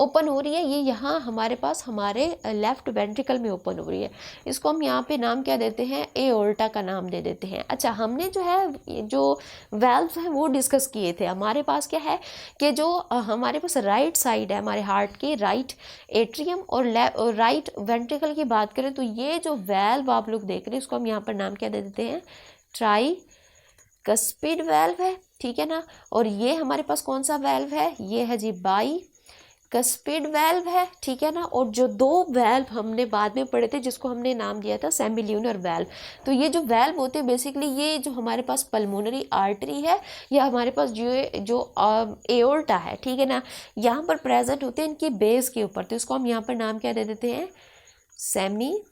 ओपन हो रही है, ये यहाँ हमारे पास हमारे लेफ्ट वेंट्रिकल में ओपन हो रही है। इसको हम यहाँ पे नाम क्या देते हैं, एओर्टा का नाम दे देते हैं। अच्छा, हमने जो है जो वेल्व्स हैं वो डिस्कस किए थे। हमारे पास क्या है कि जो हमारे पास राइट साइड है हमारे हार्ट के, राइट एट्रियम और राइट वेंट्रिकल की बात करें तो ये जो वेल्व आप लोग देख रहे हैं इसको हम यहाँ पर नाम क्या दे देते हैं, ट्राइकस्पिड वेल्व है, ठीक है ना। और ये हमारे पास कौन सा वेल्व है, ये है जी बाइकस्पिड वेल्व है, ठीक है ना। और जो दो वेल्व हमने बाद में पढ़े थे जिसको हमने नाम दिया था सेमिल्यूनर वेल्व, तो ये जो वेल्व होते हैं बेसिकली ये जो हमारे पास पल्मोनरी आर्टरी है या हमारे पास जो एओर्टा है, ठीक है ना, यहाँ पर प्रेजेंट होते हैं इनकी बेस के ऊपर, तो इसको हम यहाँ पर नाम क्या दे देते हैं, सेमिल्यूनर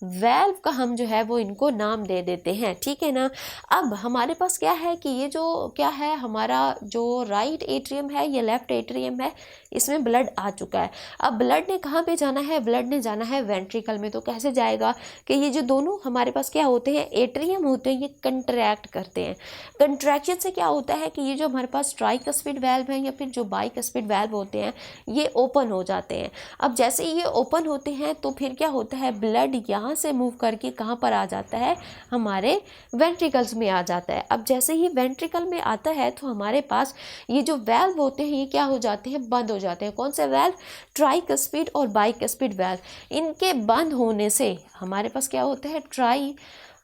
वेल्व का हम जो है वो इनको नाम दे देते हैं, ठीक है ना। अब हमारे पास क्या है कि ये जो क्या है हमारा जो राइट एट्रियम है या लेफ्ट एट्रियम है, इसमें ब्लड आ चुका है। अब ब्लड ने कहाँ पे जाना है, ब्लड ने जाना है वेंट्रिकल में। तो कैसे जाएगा कि ये जो दोनों हमारे पास क्या होते हैं, एट्रियम होते हैं, ये कंट्रैक्ट करते हैं। कंट्रैक्शन से क्या होता है कि ये जो हमारे पास ट्राइकस्पिड वेल्व है या फिर जो बाइकस्पिड वेल्व होते हैं ये ओपन हो जाते हैं। अब जैसे ये ओपन होते हैं तो फिर क्या होता है, ब्लड यहाँ से मूव करके कहाँ पर आ जाता है, हमारे वेंट्रिकल्स में आ जाता है। अब जैसे ही वेंट्रिकल में आता है तो हमारे पास ये जो वेल्व होते हैं ये क्या हो जाते हैं, बंद हो जाते हैं। कौन से वेल्व, ट्राइकस्पिड और बाइकस्पिड वेल्व। इनके बंद होने से हमारे पास क्या होता है, ट्राई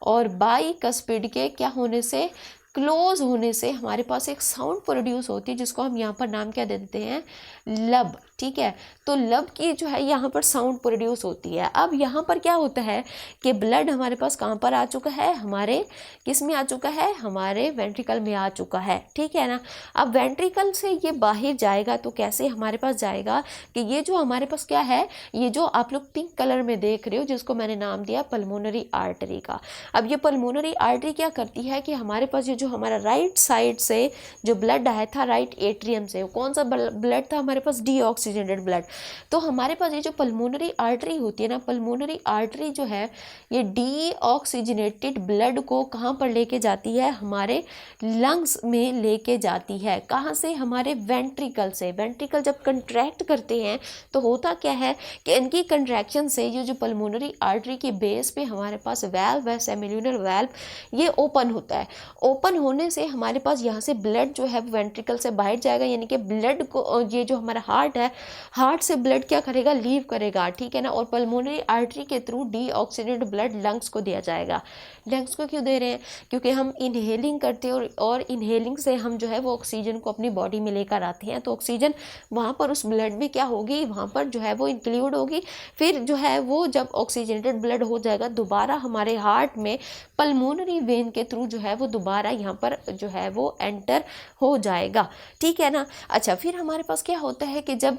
और बाइकस्पिड के क्या होने से, क्लोज होने से हमारे पास एक साउंड प्रोड्यूस होती है जिसको हम यहाँ पर नाम क्या दे देते हैं, लब। ठीक है, तो लब की जो है यहाँ पर साउंड प्रोड्यूस होती है। अब यहाँ पर क्या होता है कि ब्लड हमारे पास कहाँ पर आ चुका है, हमारे किस में आ चुका है, हमारे वेंट्रिकल में आ चुका है। ठीक है ना। अब वेंट्रिकल से ये बाहर जाएगा तो कैसे हमारे पास जाएगा कि ये जो हमारे पास क्या है, ये जो आप लोग पिंक कलर में देख रहे हो जिसको मैंने नाम दिया पल्मोनरी आर्टरी का। अब ये पल्मोनरी आर्टरी क्या करती है कि हमारे पास ये जो हमारा राइट साइड से जो ब्लड आया था राइट एट्रियम से, कौन सा ब्लड था हमारे पास, डीऑक्सीजनेटेड ब्लड। तो हमारे पास ये जो पल्मोनरी आर्टरी होती है ना, पल्मोनरी आर्टरी जो है ये डीऑक्सीजनेटेड ब्लड को कहाँ पर लेके जाती है, हमारे लंग्स में लेके जाती है। कहाँ से, हमारे वेंट्रिकल से। वेंट्रिकल जब कंट्रैक्ट करते हैं तो होता क्या है कि इनकी कंट्रैक्शन से ये जो पल्मोनरी आर्टरी की बेस पे हमारे पास वैल्व है, सेमिल्यूनर वैल्व, ये ओपन होता है। ओपन होने से हमारे पास यहाँ से ब्लड जो है वेंट्रिकल से बाहर जाएगा, यानी कि ब्लड को, ये जो हमारा हार्ट है, हार्ट से ब्लड क्या करेगा, लीव करेगा। ठीक है ना। और पल्मोनरी आर्टरी के थ्रू डीऑक्सीजनेटेड ब्लड लंग्स को दिया जाएगा। लंग्स को क्यों दे रहे हैं, क्योंकि हम इनहेलिंग करते हैं और इनहेलिंग से हम जो है वो ऑक्सीजन को अपनी बॉडी में लेकर आते हैं, तो ऑक्सीजन वहाँ पर उस ब्लड में क्या होगी, वहाँ पर जो है वो इंक्लूड होगी। फिर जो है वो जब ऑक्सीजनेटेड ब्लड हो जाएगा दोबारा हमारे हार्ट में पल्मोनरी वेन के थ्रू जो है वो दोबारा यहाँ पर जो है वो एंटर हो जाएगा। ठीक है ना। अच्छा, फिर हमारे पास क्या होता है कि जब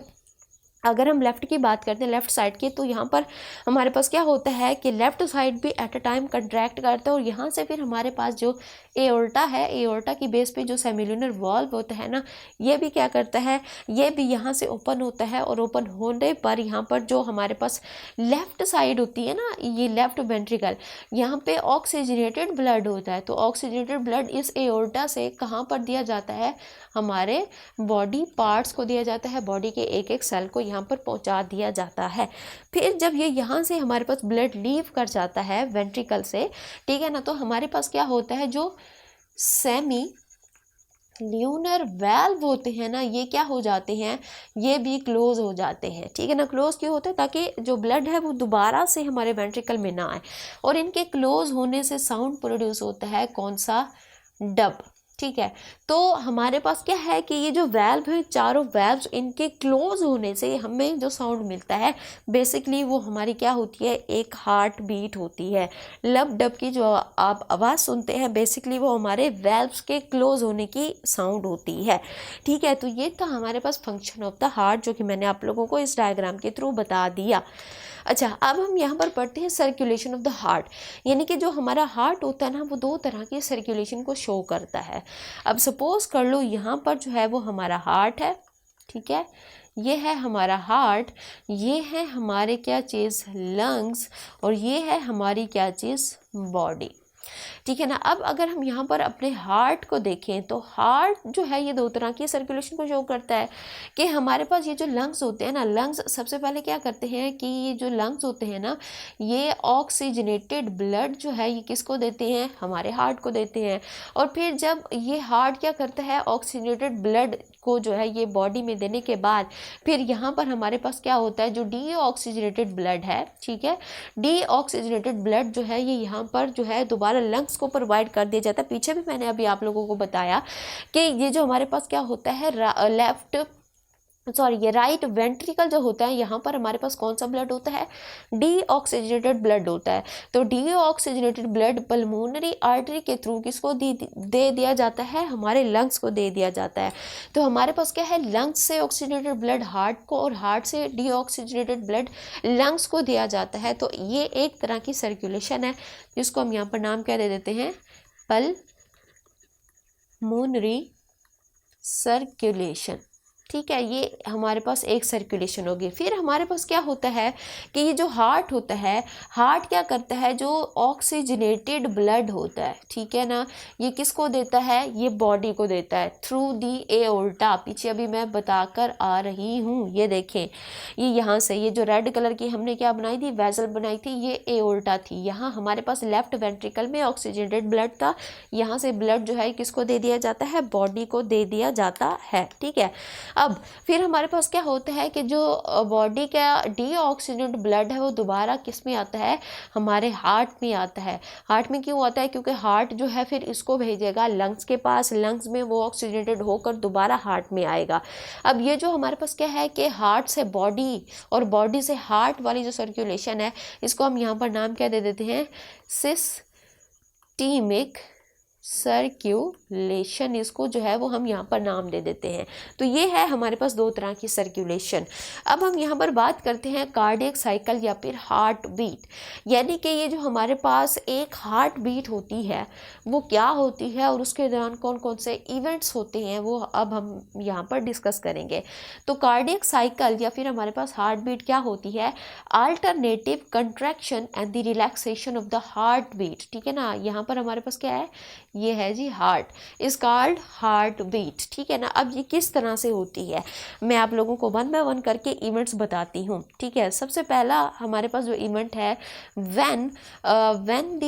अगर हम लेफ़्ट की बात करते हैं, लेफ़्ट साइड की, तो यहाँ पर हमारे पास क्या होता है कि लेफ़्ट साइड भी एट अ टाइम कंट्रैक्ट करता है और यहाँ से फिर हमारे पास जो एओर्टा है, एओर्टा की बेस पे जो सेमिल्यूनर वॉल्व होता है ना, ये भी क्या करता है, ये भी यहाँ से ओपन होता है। और ओपन होने पर यहाँ पर जो हमारे पास लेफ़्ट साइड होती है ना, ये लेफ़्ट वेंट्रिकल, यहाँ पे ऑक्सीजनेटेड ब्लड होता है। तो ऑक्सीजनेटेड ब्लड इस एओर्टा से कहाँ पर दिया जाता है, हमारे बॉडी पार्ट्स को दिया जाता है, बॉडी के एक एक सेल को यहाँ पर पहुँचा दिया जाता है। फिर जब ये यहाँ से हमारे पास ब्लड लीव कर जाता है वेंट्रिकल से, ठीक है ना, तो हमारे पास क्या होता है, जो सेमी ल्यूनर वैल्व होते हैं ना, ये क्या हो जाते हैं, ये भी क्लोज हो जाते हैं। ठीक है ना। क्लोज क्यों होते हैं, ताकि जो ब्लड है वो दोबारा से हमारे वेंट्रिकल में ना आए। और इनके क्लोज होने से साउंड प्रोड्यूस होता है, कौन सा, डब। ठीक है। तो हमारे पास क्या है कि ये जो वैल्व है, चारों वैल्व्स, इनके क्लोज होने से हमें जो साउंड मिलता है बेसिकली वो हमारी क्या होती है, एक हार्ट बीट होती है। लब डब की जो आप आवाज़ सुनते हैं बेसिकली वो हमारे वैल्व्स के क्लोज होने की साउंड होती है। ठीक है। तो ये था हमारे पास फंक्शन ऑफ द हार्ट, जो कि मैंने आप लोगों को इस डायग्राम के थ्रू बता दिया। अच्छा, अब हम यहाँ पर पढ़ते हैं सर्कुलेशन ऑफ द हार्ट, यानी कि जो हमारा हार्ट होता है ना, वो दो तरह की सर्कुलेशन को शो करता है। अब सपोज कर लो यहाँ पर जो है वो हमारा हार्ट है। ठीक है, ये है हमारा हार्ट, ये है हमारे क्या चीज़, लंग्स, और ये है हमारी क्या चीज़, बॉडी। ठीक है ना। अब अगर हम यहाँ पर अपने हार्ट को देखें तो हार्ट जो है ये दो तरह की सर्कुलेशन को शो करता है कि हमारे पास ये जो लंग्स होते हैं ना, लंग्स सबसे पहले क्या करते हैं कि ये जो लंग्स होते हैं ना, ये ऑक्सीजनेटेड ब्लड जो है ये किसको देते हैं, हमारे हार्ट को देते हैं। और फिर जब ये हार्ट क्या करता है, ऑक्सीजनेटेड ब्लड को जो है ये बॉडी में देने के बाद फिर यहाँ पर हमारे पास क्या होता है, जो डीऑक्सीजनेटेड ब्लड है, ठीक है, डीऑक्सीजनेटेड ब्लड जो है ये यहाँ पर जो है दोबारा लंग्स को प्रोवाइड कर दिया जाता है। पीछे भी मैंने अभी आप लोगों को बताया कि ये जो हमारे पास क्या होता है, ये राइट वेंट्रिकल जो होता है, यहाँ पर हमारे पास कौन सा ब्लड होता है, डीऑक्सीजनेटेड ब्लड होता है। तो डीऑक्सीजनेटेड ब्लड पल्मोनरी आर्टरी के थ्रू किसको दे दिया जाता है, हमारे लंग्स को दे दिया जाता है। तो हमारे पास क्या है, लंग्स से ऑक्सीजनेटेड ब्लड हार्ट को और हार्ट से डीऑक्सीजनेटेड ब्लड लंग्स को दिया जाता है। तो ये एक तरह की सर्कुलेशन है जिसको हम यहाँ पर नाम क्या दे देते हैं, पल्मोनरी सर्कुलेशन। ठीक है, ये हमारे पास एक सर्कुलेशन होगी। फिर हमारे पास क्या होता है कि ये जो हार्ट होता है, हार्ट क्या करता है, जो ऑक्सीजनेटेड ब्लड होता है, ठीक है ना, ये किसको देता है, ये बॉडी को देता है थ्रू दी एओर्टा। पीछे अभी मैं बताकर आ रही हूँ, ये देखें, ये यहाँ से ये जो रेड कलर की हमने क्या बनाई थी, वेसल बनाई थी, ये एओर्टा थी। यहाँ हमारे पास लेफ्ट वेंट्रिकल में ऑक्सीजनेटेड ब्लड था, यहाँ से ब्लड जो है किसको दे दिया जाता है, बॉडी को दे दिया जाता है। ठीक है। अब फिर हमारे पास क्या होता है कि जो बॉडी का डीऑक्सीजनेटेड ब्लड है वो दोबारा किस में आता है, हमारे हार्ट में आता है। हार्ट में क्यों आता है, क्योंकि हार्ट जो है फिर इसको भेजेगा लंग्स के पास, लंग्स में वो ऑक्सीजनेटेड होकर दोबारा हार्ट में आएगा। अब ये जो हमारे पास क्या है कि हार्ट से बॉडी और बॉडी से हार्ट वाली जो सर्कुलेशन है, इसको हम यहाँ पर नाम क्या दे देते हैं, सिस्टीमिक सर्क्यूलेशन, इसको जो है वो हम यहाँ पर नाम दे देते हैं। तो ये है हमारे पास दो तरह की सर्कुलेशन। अब हम यहाँ पर बात करते हैं कार्डियक साइकिल या फिर हार्ट बीट, यानी कि ये जो हमारे पास एक हार्ट बीट होती है वो क्या होती है और उसके दौरान कौन कौन से इवेंट्स होते हैं वो अब हम यहाँ पर डिस्कस करेंगे। तो कार्डियक साइकिल या फिर हमारे पास हार्ट बीट क्या होती है, alternative contraction and the relaxation of the heart beat, ठीक है ना। यहाँ पर हमारे पास क्या है, ये है जी heart, is called heart beat, ठीक है ना। अब ये किस तरह से होती है मैं आप लोगों को वन बाय वन करके इवेंट्स बताती हूँ, ठीक है। सबसे पहला हमारे पास जो इवेंट है, व्हेन द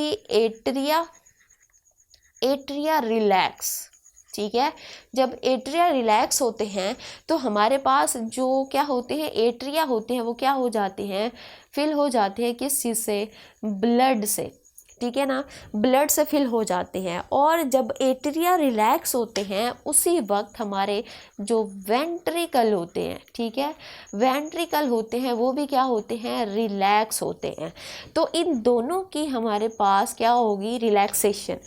एट्रिया रिलैक्स, ठीक है। जब एट्रिया रिलैक्स होते हैं तो हमारे पास जो क्या होते हैं, एट्रिया होते हैं वो क्या हो जाते हैं, फिल हो जाते हैं किस चीज़ से, ब्लड से, ठीक है ना, ब्लड से फिल हो जाते हैं। और जब एट्रिया रिलैक्स होते हैं उसी वक्त हमारे जो वेंट्रिकल होते हैं, ठीक है, वेंट्रिकल होते हैं वो भी क्या होते हैं, रिलैक्स होते हैं। तो इन दोनों की हमारे पास क्या होगी, रिलैक्सेशन,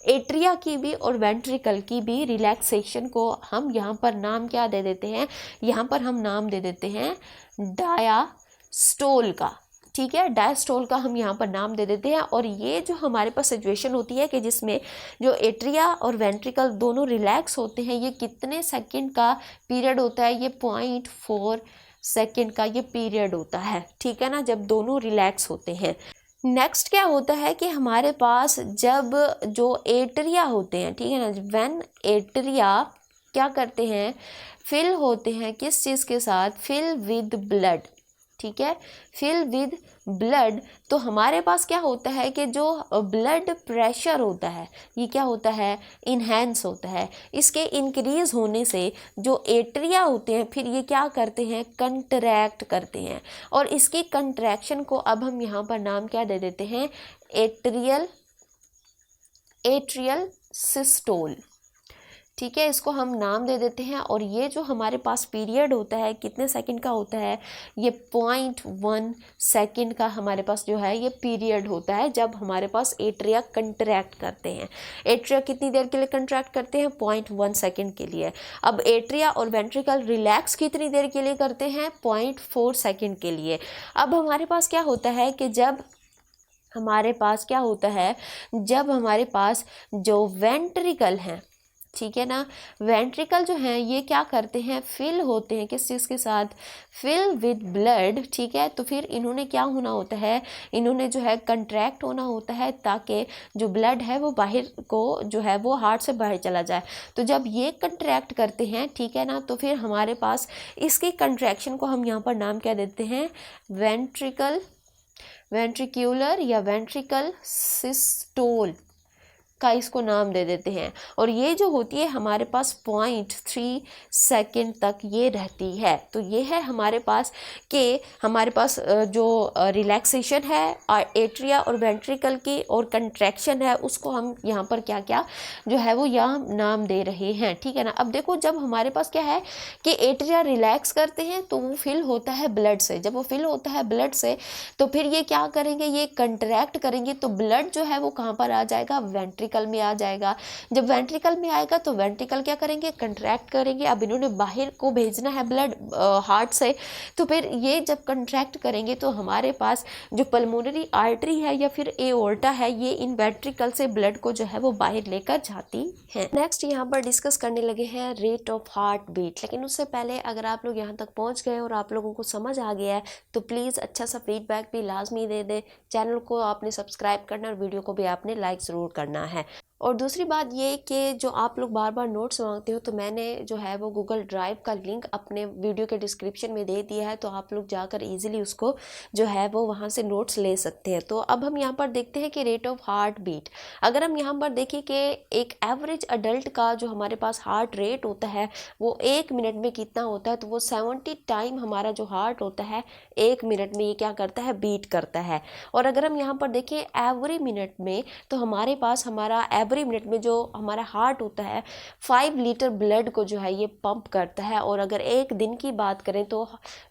एट्रिया की भी और वेंट्रिकल की भी रिलैक्सेशन को हम यहाँ पर नाम क्या दे देते हैं, यहाँ पर हम नाम दे देते हैं डायास्टोल का, ठीक है। डायस्टोल का हम यहाँ पर नाम दे देते हैं। और ये जो हमारे पास सिचुएशन होती है कि जिसमें जो एट्रिया और वेंट्रिकल दोनों रिलैक्स होते हैं, ये कितने सेकंड का पीरियड होता है, ये 0.4 सेकंड का ये पीरियड होता है, ठीक है ना, जब दोनों रिलैक्स होते हैं। नेक्स्ट क्या होता है कि हमारे पास जब जो एट्रिया होते हैं, ठीक है ना, व्हेन एट्रिया क्या करते हैं, फिल होते हैं किस चीज़ के साथ, फिल विद ब्लड, ठीक है, फिल विद ब्लड। तो हमारे पास क्या होता है कि जो ब्लड प्रेशर होता है ये क्या होता है, इन्हेंस होता है। इसके इंक्रीज होने से जो एट्रिया होते हैं फिर ये क्या करते हैं, कंट्रैक्ट करते हैं। और इसकी कंट्रैक्शन को अब हम यहाँ पर नाम क्या दे देते हैं, एट्रियल सिस्टोल, ठीक है, इसको हम नाम दे देते हैं। और ये जो हमारे पास पीरियड होता है कितने सेकंड का होता है, ये 0.1 सेकंड का हमारे पास जो है ये पीरियड होता है जब हमारे पास एट्रिया कंट्रैक्ट करते हैं। एट्रिया कितनी देर के लिए कंट्रैक्ट करते हैं, 0.1 सेकंड के लिए। अब एट्रिया और वेंट्रिकल रिलैक्स कितनी देर के लिए करते हैं, 0.4 सेकंड के लिए। अब हमारे पास क्या होता है कि जब हमारे पास क्या होता है, जब हमारे पास जो वेंट्रिकल हैं, ठीक है ना, वेंट्रिकल जो हैं ये क्या करते हैं, फिल होते हैं किस चीज़ के साथ, फिल विद ब्लड, ठीक है। तो फिर इन्होंने क्या होना होता है, इन्होंने जो है कंट्रैक्ट होना होता है ताकि जो ब्लड है वो बाहर को जो है वो हार्ट से बाहर चला जाए। तो जब ये कंट्रैक्ट करते हैं, ठीक है ना, तो फिर हमारे पास इसकी कंट्रैक्शन को हम यहाँ पर नाम क्या देते हैं, वेंट्रिक्यूलर या वेंट्रिकल सिस्टोल का इसको नाम दे देते हैं। और ये जो होती है हमारे पास 0.3 सेकंड तक ये रहती है। तो ये है हमारे पास कि हमारे पास जो रिलैक्सेशन है एट्रिया और वेंट्रिकल की और कंट्रैक्शन है उसको हम यहाँ पर क्या क्या जो है वो यहाँ नाम दे रहे हैं, ठीक है ना। अब देखो जब हमारे पास क्या है कि एट्रिया रिलैक्स करते हैं तो वो फिल होता है ब्लड से, जब वो फिल होता है ब्लड से तो फिर ये क्या करेंगे, ये कंट्रैक्ट करेंगे तो ब्लड जो है वो कहाँ पर आ जाएगा, वेंट्रिकल में आ जाएगा। जब वेंट्रिकल में आएगा तो वेंट्रिकल क्या करेंगे, कंट्रैक्ट करेंगे। अब इन्होंने बाहर को भेजना है ब्लड हार्ट से, तो फिर ये जब कंट्रैक्ट करेंगे तो हमारे पास जो पल्मोनरी आर्टरी है या फिर एओर्टा है ये इन वेंट्रिकल से ब्लड को जो है वो बाहर लेकर जाती है। नेक्स्ट यहाँ पर डिस्कस करने लगे हैं रेट ऑफ हार्ट बीट। लेकिन उससे पहले अगर आप लोग यहाँ तक पहुँच गए और आप लोगों को समझ आ गया है तो प्लीज़ अच्छा सा फीडबैक भी लाजमी दे दें। चैनल को आपने सब्सक्राइब करना और वीडियो को भी आपने लाइक ज़रूर करना है। और दूसरी बात ये कि जो आप लोग बार बार नोट्स मांगते हो, तो मैंने जो है वो गूगल ड्राइव का लिंक अपने वीडियो के डिस्क्रिप्शन में दे दिया है, तो आप लोग जाकर इजीली उसको जो है वो वहाँ से नोट्स ले सकते हैं। तो अब हम यहाँ पर देखते हैं कि रेट ऑफ हार्ट बीट। अगर हम यहाँ पर देखें कि एक एवरेज अडल्ट का जो हमारे पास हार्ट रेट होता है वो 1 मिनट में कितना होता है, तो वो 70 टाइम हमारा जो हार्ट होता है 1 मिनट में ये क्या करता है, बीट करता है। और अगर हम यहाँ पर देखें एवरी मिनट में, तो हमारे पास हमारा एवरी मिनट में जो हमारा हार्ट होता है 5 लीटर ब्लड को जो है ये पंप करता है। और अगर एक दिन की बात करें तो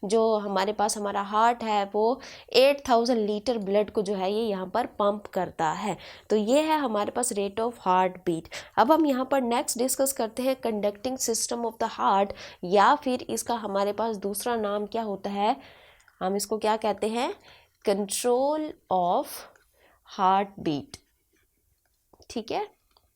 जो हमारे पास हमारा हार्ट है वो 8000 लीटर ब्लड को जो है ये यहाँ पर पंप करता है। तो ये है हमारे पास रेट ऑफ हार्ट बीट। अब हम यहाँ पर नेक्स्ट डिस्कस करते हैं conducting system of the heart, या फिर इसका हमारे पास दूसरा नाम क्या होता है, हम इसको क्या कहते हैं, कंट्रोल ऑफ हार्ट बीट। ठीक है,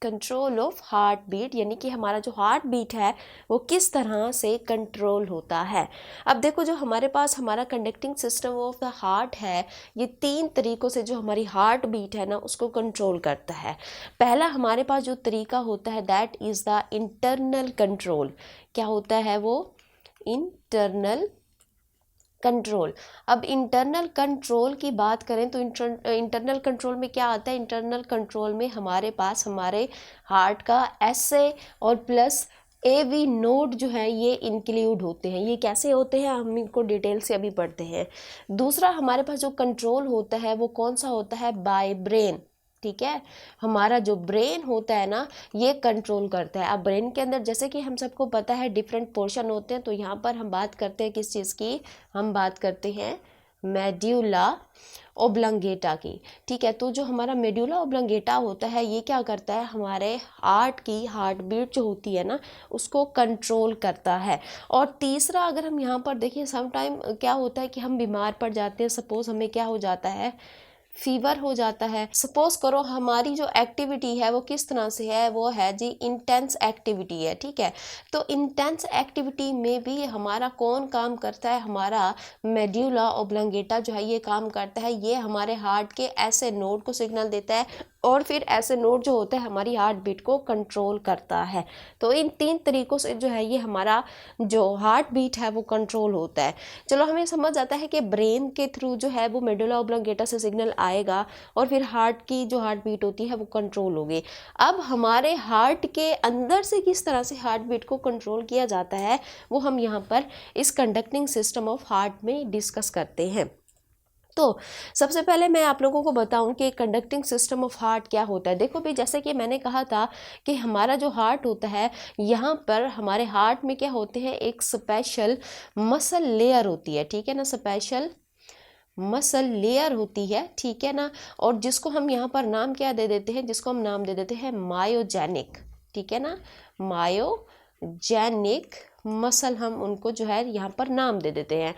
कंट्रोल ऑफ हार्ट बीट, यानी कि हमारा जो हार्ट बीट है वो किस तरह से कंट्रोल होता है। अब देखो, जो हमारे पास हमारा conducting system of the heart है, ये 3 तरीक़ों से जो हमारी हार्ट बीट है ना उसको कंट्रोल करता है। पहला हमारे पास जो तरीका होता है that is the internal control. क्या होता है वो, इंटरनल कंट्रोल। अब इंटरनल कंट्रोल की बात करें तो इंटरनल कंट्रोल में क्या आता है, इंटरनल कंट्रोल में हमारे पास हमारे हार्ट का SA और प्लस AV नोड जो है ये इंक्लूड होते हैं। ये कैसे होते हैं हम इनको डिटेल से अभी पढ़ते हैं। दूसरा हमारे पास जो कंट्रोल होता है वो कौन सा होता है, बाय ब्रेन। ठीक है, हमारा जो ब्रेन होता है ना ये कंट्रोल करता है। अब ब्रेन के अंदर जैसे कि हम सबको पता है डिफरेंट पोर्शन होते हैं, तो यहाँ पर हम बात करते हैं किस चीज़ की, हम बात करते हैं मेड्यूला ओब्लंगेटा की। ठीक है, तो जो हमारा मेड्यूला ओब्लंगेटा होता है ये क्या करता है, हमारे हार्ट की हार्ट बीट जो होती है ना उसको कंट्रोल करता है। और तीसरा अगर हम यहाँ पर देखिए, सम टाइम क्या होता है कि हम बीमार पड़ जाते हैं, सपोज हमें क्या हो जाता है, फीवर हो जाता है। सपोज करो हमारी जो एक्टिविटी है वो किस तरह से है, वो है जी इंटेंस एक्टिविटी है। ठीक है, तो इंटेंस एक्टिविटी में भी हमारा कौन काम करता है, हमारा मेड्यूला ओब्लंगेटा जो है ये काम करता है। ये हमारे हार्ट के ऐसे नोड को सिग्नल देता है और फिर ऐसे नोड जो होता है हमारी हार्ट बीट को कंट्रोल करता है। तो इन 3 तरीक़ों से जो है ये हमारा जो हार्ट बीट है वो कंट्रोल होता है। चलो हमें समझ आता है कि ब्रेन के थ्रू जो है वो मेडुला ओब्लंगेटा से सिग्नल आएगा और फिर हार्ट की जो हार्ट बीट होती है वो कंट्रोल होगी। अब हमारे हार्ट के अंदर से किस तरह से हार्ट बीट को कंट्रोल किया जाता है वो हम यहाँ पर इस कंडक्टिंग सिस्टम ऑफ हार्ट में डिस्कस करते हैं। तो सबसे पहले मैं आप लोगों को बताऊं कि कंडक्टिंग सिस्टम ऑफ हार्ट क्या होता है। देखो भी, जैसे कि मैंने कहा था कि हमारा जो हार्ट होता है यहाँ पर हमारे हार्ट में क्या होते हैं, एक स्पेशल मसल लेयर होती है। ठीक है ना, स्पेशल मसल लेयर होती है। ठीक है ना, और जिसको हम यहाँ पर नाम क्या दे देते हैं, जिसको हम नाम दे देते हैं मायोजेनिक। ठीक है ना, मायोजेनिक मसल हम उनको जो है यहाँ पर नाम दे देते हैं।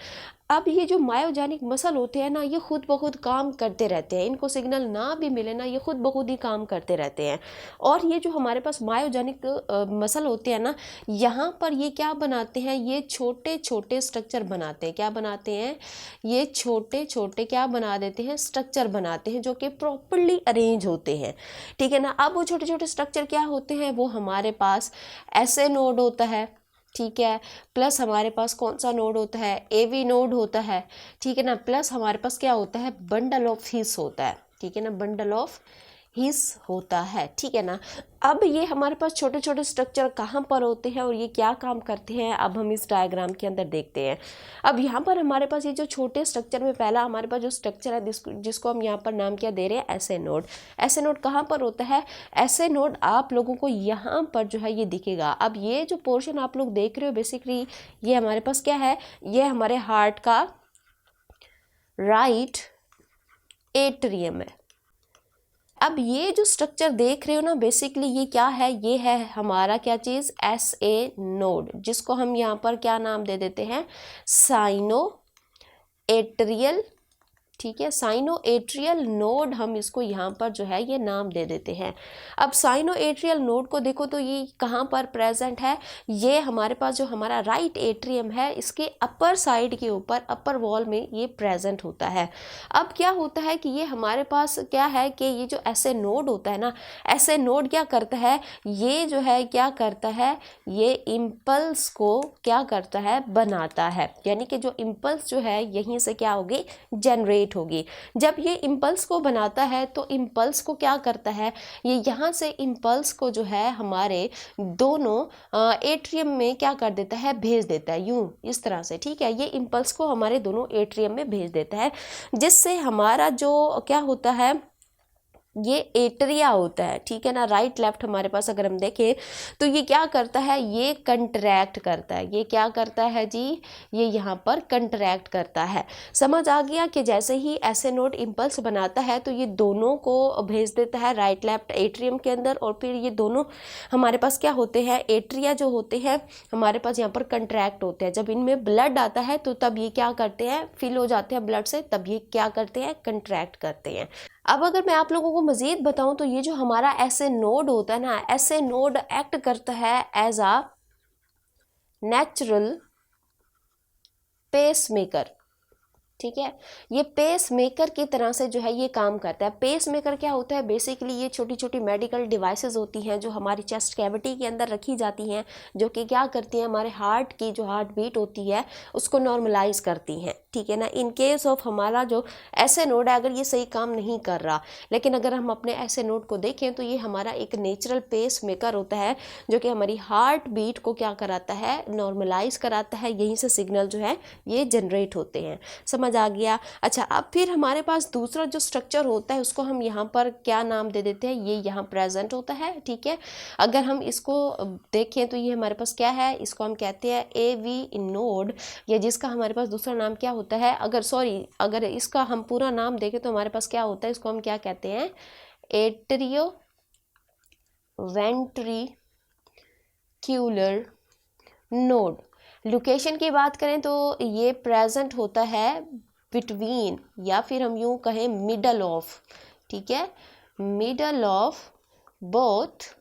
अब ये जो मायोजेनिक मसल होते हैं ना ये खुद ब खुद काम करते रहते हैं, इनको सिग्नल ना भी मिले ना ये खुद ब खुद ही काम करते रहते हैं। और ये जो हमारे पास मायोजेनिक मसल होते हैं ना, यहाँ पर ये क्या बनाते हैं, ये छोटे छोटे स्ट्रक्चर बनाते हैं। क्या बनाते हैं, ये छोटे छोटे क्या बना देते हैं, स्ट्रक्चर बनाते हैं जो कि प्रॉपरली अरेंज होते हैं। ठीक है ना, अब वो छोटे छोटे स्ट्रक्चर क्या होते हैं, वो हमारे पास ऐसे नोड होता है। ठीक है, प्लस हमारे पास कौन सा नोड होता है, AV नोड होता है। ठीक है ना, प्लस हमारे पास क्या होता है, बंडल ऑफ हिस होता है। ठीक है ना, बंडल ऑफ हिस होता है। ठीक है ना, अब ये हमारे पास छोटे छोटे स्ट्रक्चर कहाँ पर होते हैं और ये क्या काम करते हैं, अब हम इस डायग्राम के अंदर देखते हैं। अब यहाँ पर हमारे पास ये जो छोटे स्ट्रक्चर में पहला हमारे पास जो स्ट्रक्चर है जिसको हम यहाँ पर नाम क्या दे रहे हैं, ऐसे नोड। ऐसे नोड कहाँ पर होता है, ऐसे नोड आप लोगों को यहाँ पर जो है ये दिखेगा। अब ये जो पोर्शन आप लोग देख रहे हो बेसिकली ये हमारे पास क्या है, ये हमारे हार्ट का राइट एट्रियम है। अब ये जो स्ट्रक्चर देख रहे हो ना बेसिकली ये क्या है, ये है हमारा क्या चीज़, SA नोड, जिसको हम यहाँ पर क्या नाम दे देते हैं, साइनो एट्रियल ठीक है, साइनोएट्रियल नोड हम इसको यहाँ पर जो है ये नाम दे देते हैं। अब साइनोएट्रियल नोड को देखो तो ये कहाँ पर प्रेजेंट है, ये हमारे पास जो हमारा राइट एट्रियम है इसके अपर साइड के ऊपर, अपर वॉल में ये प्रेजेंट होता है। अब क्या होता है कि ये हमारे पास क्या है कि ये जो ऐसे नोड होता है ना, ऐसे नोड क्या करता है, ये जो है क्या करता है, ये इम्पल्स को क्या करता है, बनाता है। यानी कि जो इम्पल्स जो है यहीं से क्या होगी, जनरेट होगी। जब ये इम्पल्स को बनाता है तो इम्पल्स को क्या करता है, ये यहाँ से इम्पल्स को जो है हमारे दोनों एट्रियम में क्या कर देता है, भेज देता है, यूं इस तरह से। ठीक है, ये इम्पल्स को हमारे दोनों एट्रियम में भेज देता है, जिससे हमारा जो क्या होता है, ये एट्रिया होता है। ठीक है ना, राइट लेफ्ट हमारे पास अगर हम देखें तो ये क्या करता है, ये कंट्रैक्ट करता है। ये क्या करता है जी, ये यहाँ पर कंट्रैक्ट करता है। समझ आ गया कि जैसे ही ऐसे नोड इम्पल्स बनाता है तो ये दोनों को भेज देता है राइट लेफ्ट एट्रियम के अंदर, और फिर ये दोनों हमारे पास क्या होते हैं, एट्रिया जो होते हैं हमारे पास यहाँ पर कंट्रैक्ट होते हैं। जब इनमें ब्लड आता है तो तब ये क्या करते हैं, फिल हो जाते हैं ब्लड से, तब ये क्या करते हैं, कंट्रैक्ट करते हैं। अब अगर मैं आप लोगों को मज़ीद बताऊं तो ये जो हमारा ऐसे नोड होता है ना, ऐसे नोड एक्ट करता है as a natural pacemaker. ठीक है, ये पेस मेकर की तरह से जो है ये काम करता है। पेस मेकर क्या होता है, बेसिकली ये छोटी छोटी मेडिकल डिवाइसेस होती हैं जो हमारी चेस्ट कैविटी के अंदर रखी जाती हैं, जो कि क्या करती हैं, हमारे हार्ट की जो हार्ट बीट होती है उसको नॉर्मलाइज करती हैं। ठीक है ना, इन केस ऑफ हमारा जो ऐसे नोड है अगर ये सही काम नहीं कर रहा, लेकिन अगर हम अपने ऐसे नोड को देखें तो ये हमारा एक नेचुरल पेस मेकर होता है जो कि हमारी हार्ट बीट को क्या कराता है, नॉर्मलाइज कराता है। यहीं से सिग्नल जो है ये जनरेट होते हैं। समझ आ गया। अच्छा, अब फिर हमारे पास दूसरा जो स्ट्रक्चर होता है उसको हम यहाँ पर क्या नाम दे देते हैं, ये यहाँ प्रेजेंट होता है। ठीक है, अगर हम इसको देखें तो ये हमारे पास क्या है, इसको हम कहते हैं एवी नोड, या जिसका हमारे पास दूसरा नाम क्या होता है, अगर इसका हम पूरा नाम देखें तो हमारे पास क्या होता है, इसको हम क्या कहते हैं, एट्रियो वेंट्रिक्यूलर नोड। लोकेशन की बात करें तो ये प्रेजेंट होता है बिटवीन, या फिर हम यूं कहें मिडल ऑफ, ठीक है, मिडल ऑफ बोथ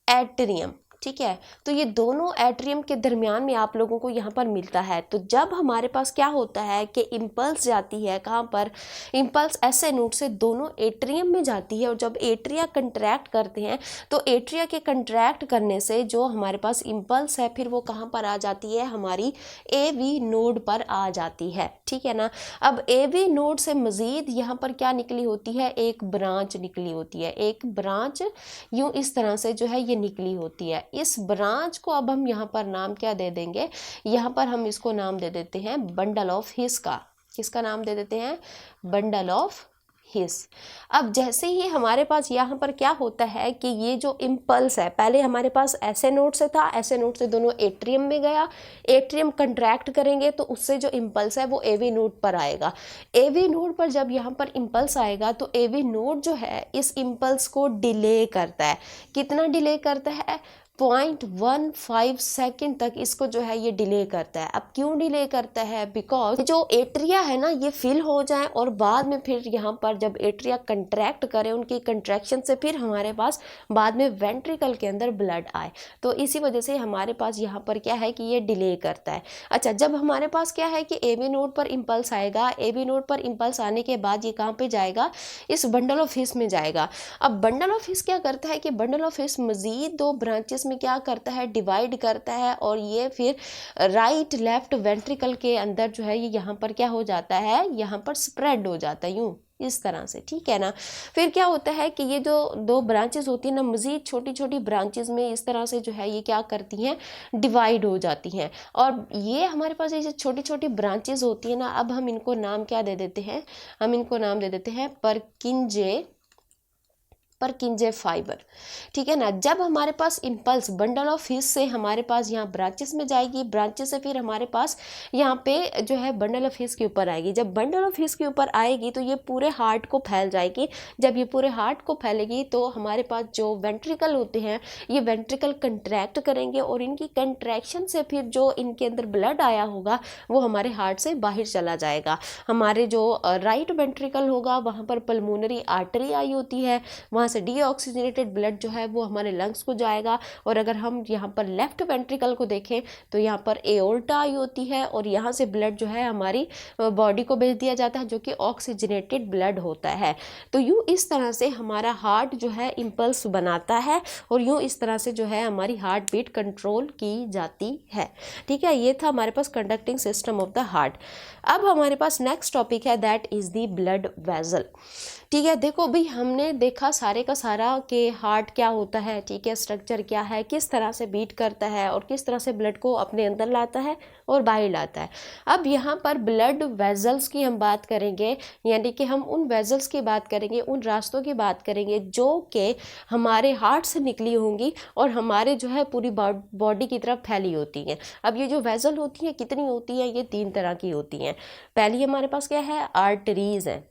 एट्रियम। ठीक है, तो ये दोनों एट्रियम के दरमियान में आप लोगों को यहाँ पर मिलता है। तो जब हमारे पास क्या होता है कि इम्पल्स जाती है कहाँ पर, इम्पल्स ऐसे नोड से दोनों एट्रियम में जाती है, और जब एट्रिया कंट्रैक्ट करते हैं तो एट्रिया के कंट्रैक्ट करने से जो हमारे पास इम्पल्स है फिर वो कहाँ पर आ जाती है, हमारी एवी नोड पर आ जाती है। ठीक है ना, अब एवी नोड से मज़ीद यहाँ पर क्या निकली होती है, एक ब्रांच निकली होती है। एक ब्रांच यूँ इस तरह से जो है ये निकली होती है। इस ब्रांच को अब हम यहाँ पर नाम क्या दे देंगे, यहाँ पर हम इसको नाम दे देते हैं बंडल ऑफ हिस का। किसका नाम दे देते हैं, बंडल ऑफ हिस। अब जैसे ही हमारे पास यहाँ पर क्या होता है कि ये जो इम्पल्स है, पहले हमारे पास ऐसे नोड से था, ऐसे नोड से दोनों एट्रियम में गया, एट्रियम कंट्रैक्ट करेंगे तो उससे जो इम्पल्स है वो एवी नोड पर आएगा। एवी नोड पर जब यहाँ पर इम्पल्स आएगा तो एवी नोड जो है इस इम्पल्स को डिले करता है। कितना डिले करता है, 0.15 सेकेंड तक इसको जो है ये डिले करता है। अब क्यों डिले करता है, बिकॉज जो एट्रिया है ना ये फिल हो जाए और बाद में फिर यहाँ पर जब एट्रिया कंट्रैक्ट करें, उनकी कंट्रैक्शन से फिर हमारे पास बाद में वेंट्रिकल के अंदर ब्लड आए, तो इसी वजह से हमारे पास यहाँ पर क्या है कि ये डिले करता है। अच्छा, जब हमारे पास क्या है कि एवी नोड पर इम्पल्स आएगा, एवी नोड पर इम्पल्स आने के बाद ये कहाँ पे जाएगा, इस बंडल ऑफ हिस में जाएगा। अब बंडल ऑफ हिस क्या करता है कि बंडल ऑफ हिस मजीद दो ब्रांचेस में क्या करता है, डिवाइड करता है, और ये फिर राइट लेफ्ट वेंट्रिकल के अंदर जो है ये यहाँ पर क्या हो जाता है, यहाँ पर स्प्रेड हो जाता है यूं इस तरह से। ठीक है ना, फिर क्या होता है कि ये जो दो ब्रांचेस होती हैं ना, मज़ीद छोटी छोटी ब्रांचेस में इस तरह से जो है ये क्या करती हैं, डिवाइड हो जाती हैं। और ये हमारे पास ये छोटी छोटी ब्रांचेस होती हैं ना, अब हम इनको नाम क्या दे देते हैं, हम इनको नाम दे देते हैं परकिंजे परकिंजे फाइबर, ठीक है ना। जब हमारे पास इम्पल्स बंडल ऑफ हिस से हमारे पास यहाँ ब्रांचेस में जाएगी, ब्रांचेस से फिर हमारे पास यहाँ पे जो है बंडल ऑफ हिस के ऊपर आएगी। जब बंडल ऑफ हिस के ऊपर आएगी तो ये पूरे हार्ट को फैल जाएगी। जब ये पूरे हार्ट को फैलेगी तो हमारे पास जो वेंट्रिकल होते हैं ये वेंट्रिकल कंट्रैक्ट करेंगे और इनकी कंट्रैक्शन से फिर जो इनके अंदर ब्लड आया होगा वो हमारे हार्ट से बाहर चला जाएगा। हमारे जो राइट वेंट्रिकल होगा वहाँ पर पल्मोनरी आर्टरी आई होती है, वहाँ से डीऑक्सीजनेटेड ब्लड जो है वो हमारे लंग्स को जाएगा। और अगर हम यहाँ पर लेफ्ट वेंट्रिकल को देखें तो यहाँ पर एओर्टा आई होती है और यहाँ से ब्लड जो है हमारी बॉडी को भेज दिया जाता है जो कि ऑक्सीजनेटेड ब्लड होता है। तो यूँ इस तरह से हमारा हार्ट जो है इम्पल्स बनाता है और यूँ इस तरह से जो है हमारी हार्ट बीट कंट्रोल की जाती है, ठीक है। ये था हमारे पास conducting system of the heart. अब हमारे पास नेक्स्ट टॉपिक है that is the blood vessel, ठीक है। देखो भाई हमने देखा सारे का सारा कि हार्ट क्या होता है, ठीक है, स्ट्रक्चर क्या है, किस तरह से बीट करता है और किस तरह से ब्लड को अपने अंदर लाता है और बाहर लाता है। अब यहाँ पर ब्लड वेजल्स की हम बात करेंगे, यानी कि हम उन वेजल्स की बात करेंगे, उन रास्तों की बात करेंगे जो कि हमारे हार्ट से निकली होंगी और हमारे जो है पूरी बॉडी की तरफ फैली होती हैं। अब ये जो वेजल होती हैं कितनी होती हैं, ये 3 तरह की होती हैं। पहली हमारे पास क्या है, आर्टरीज है।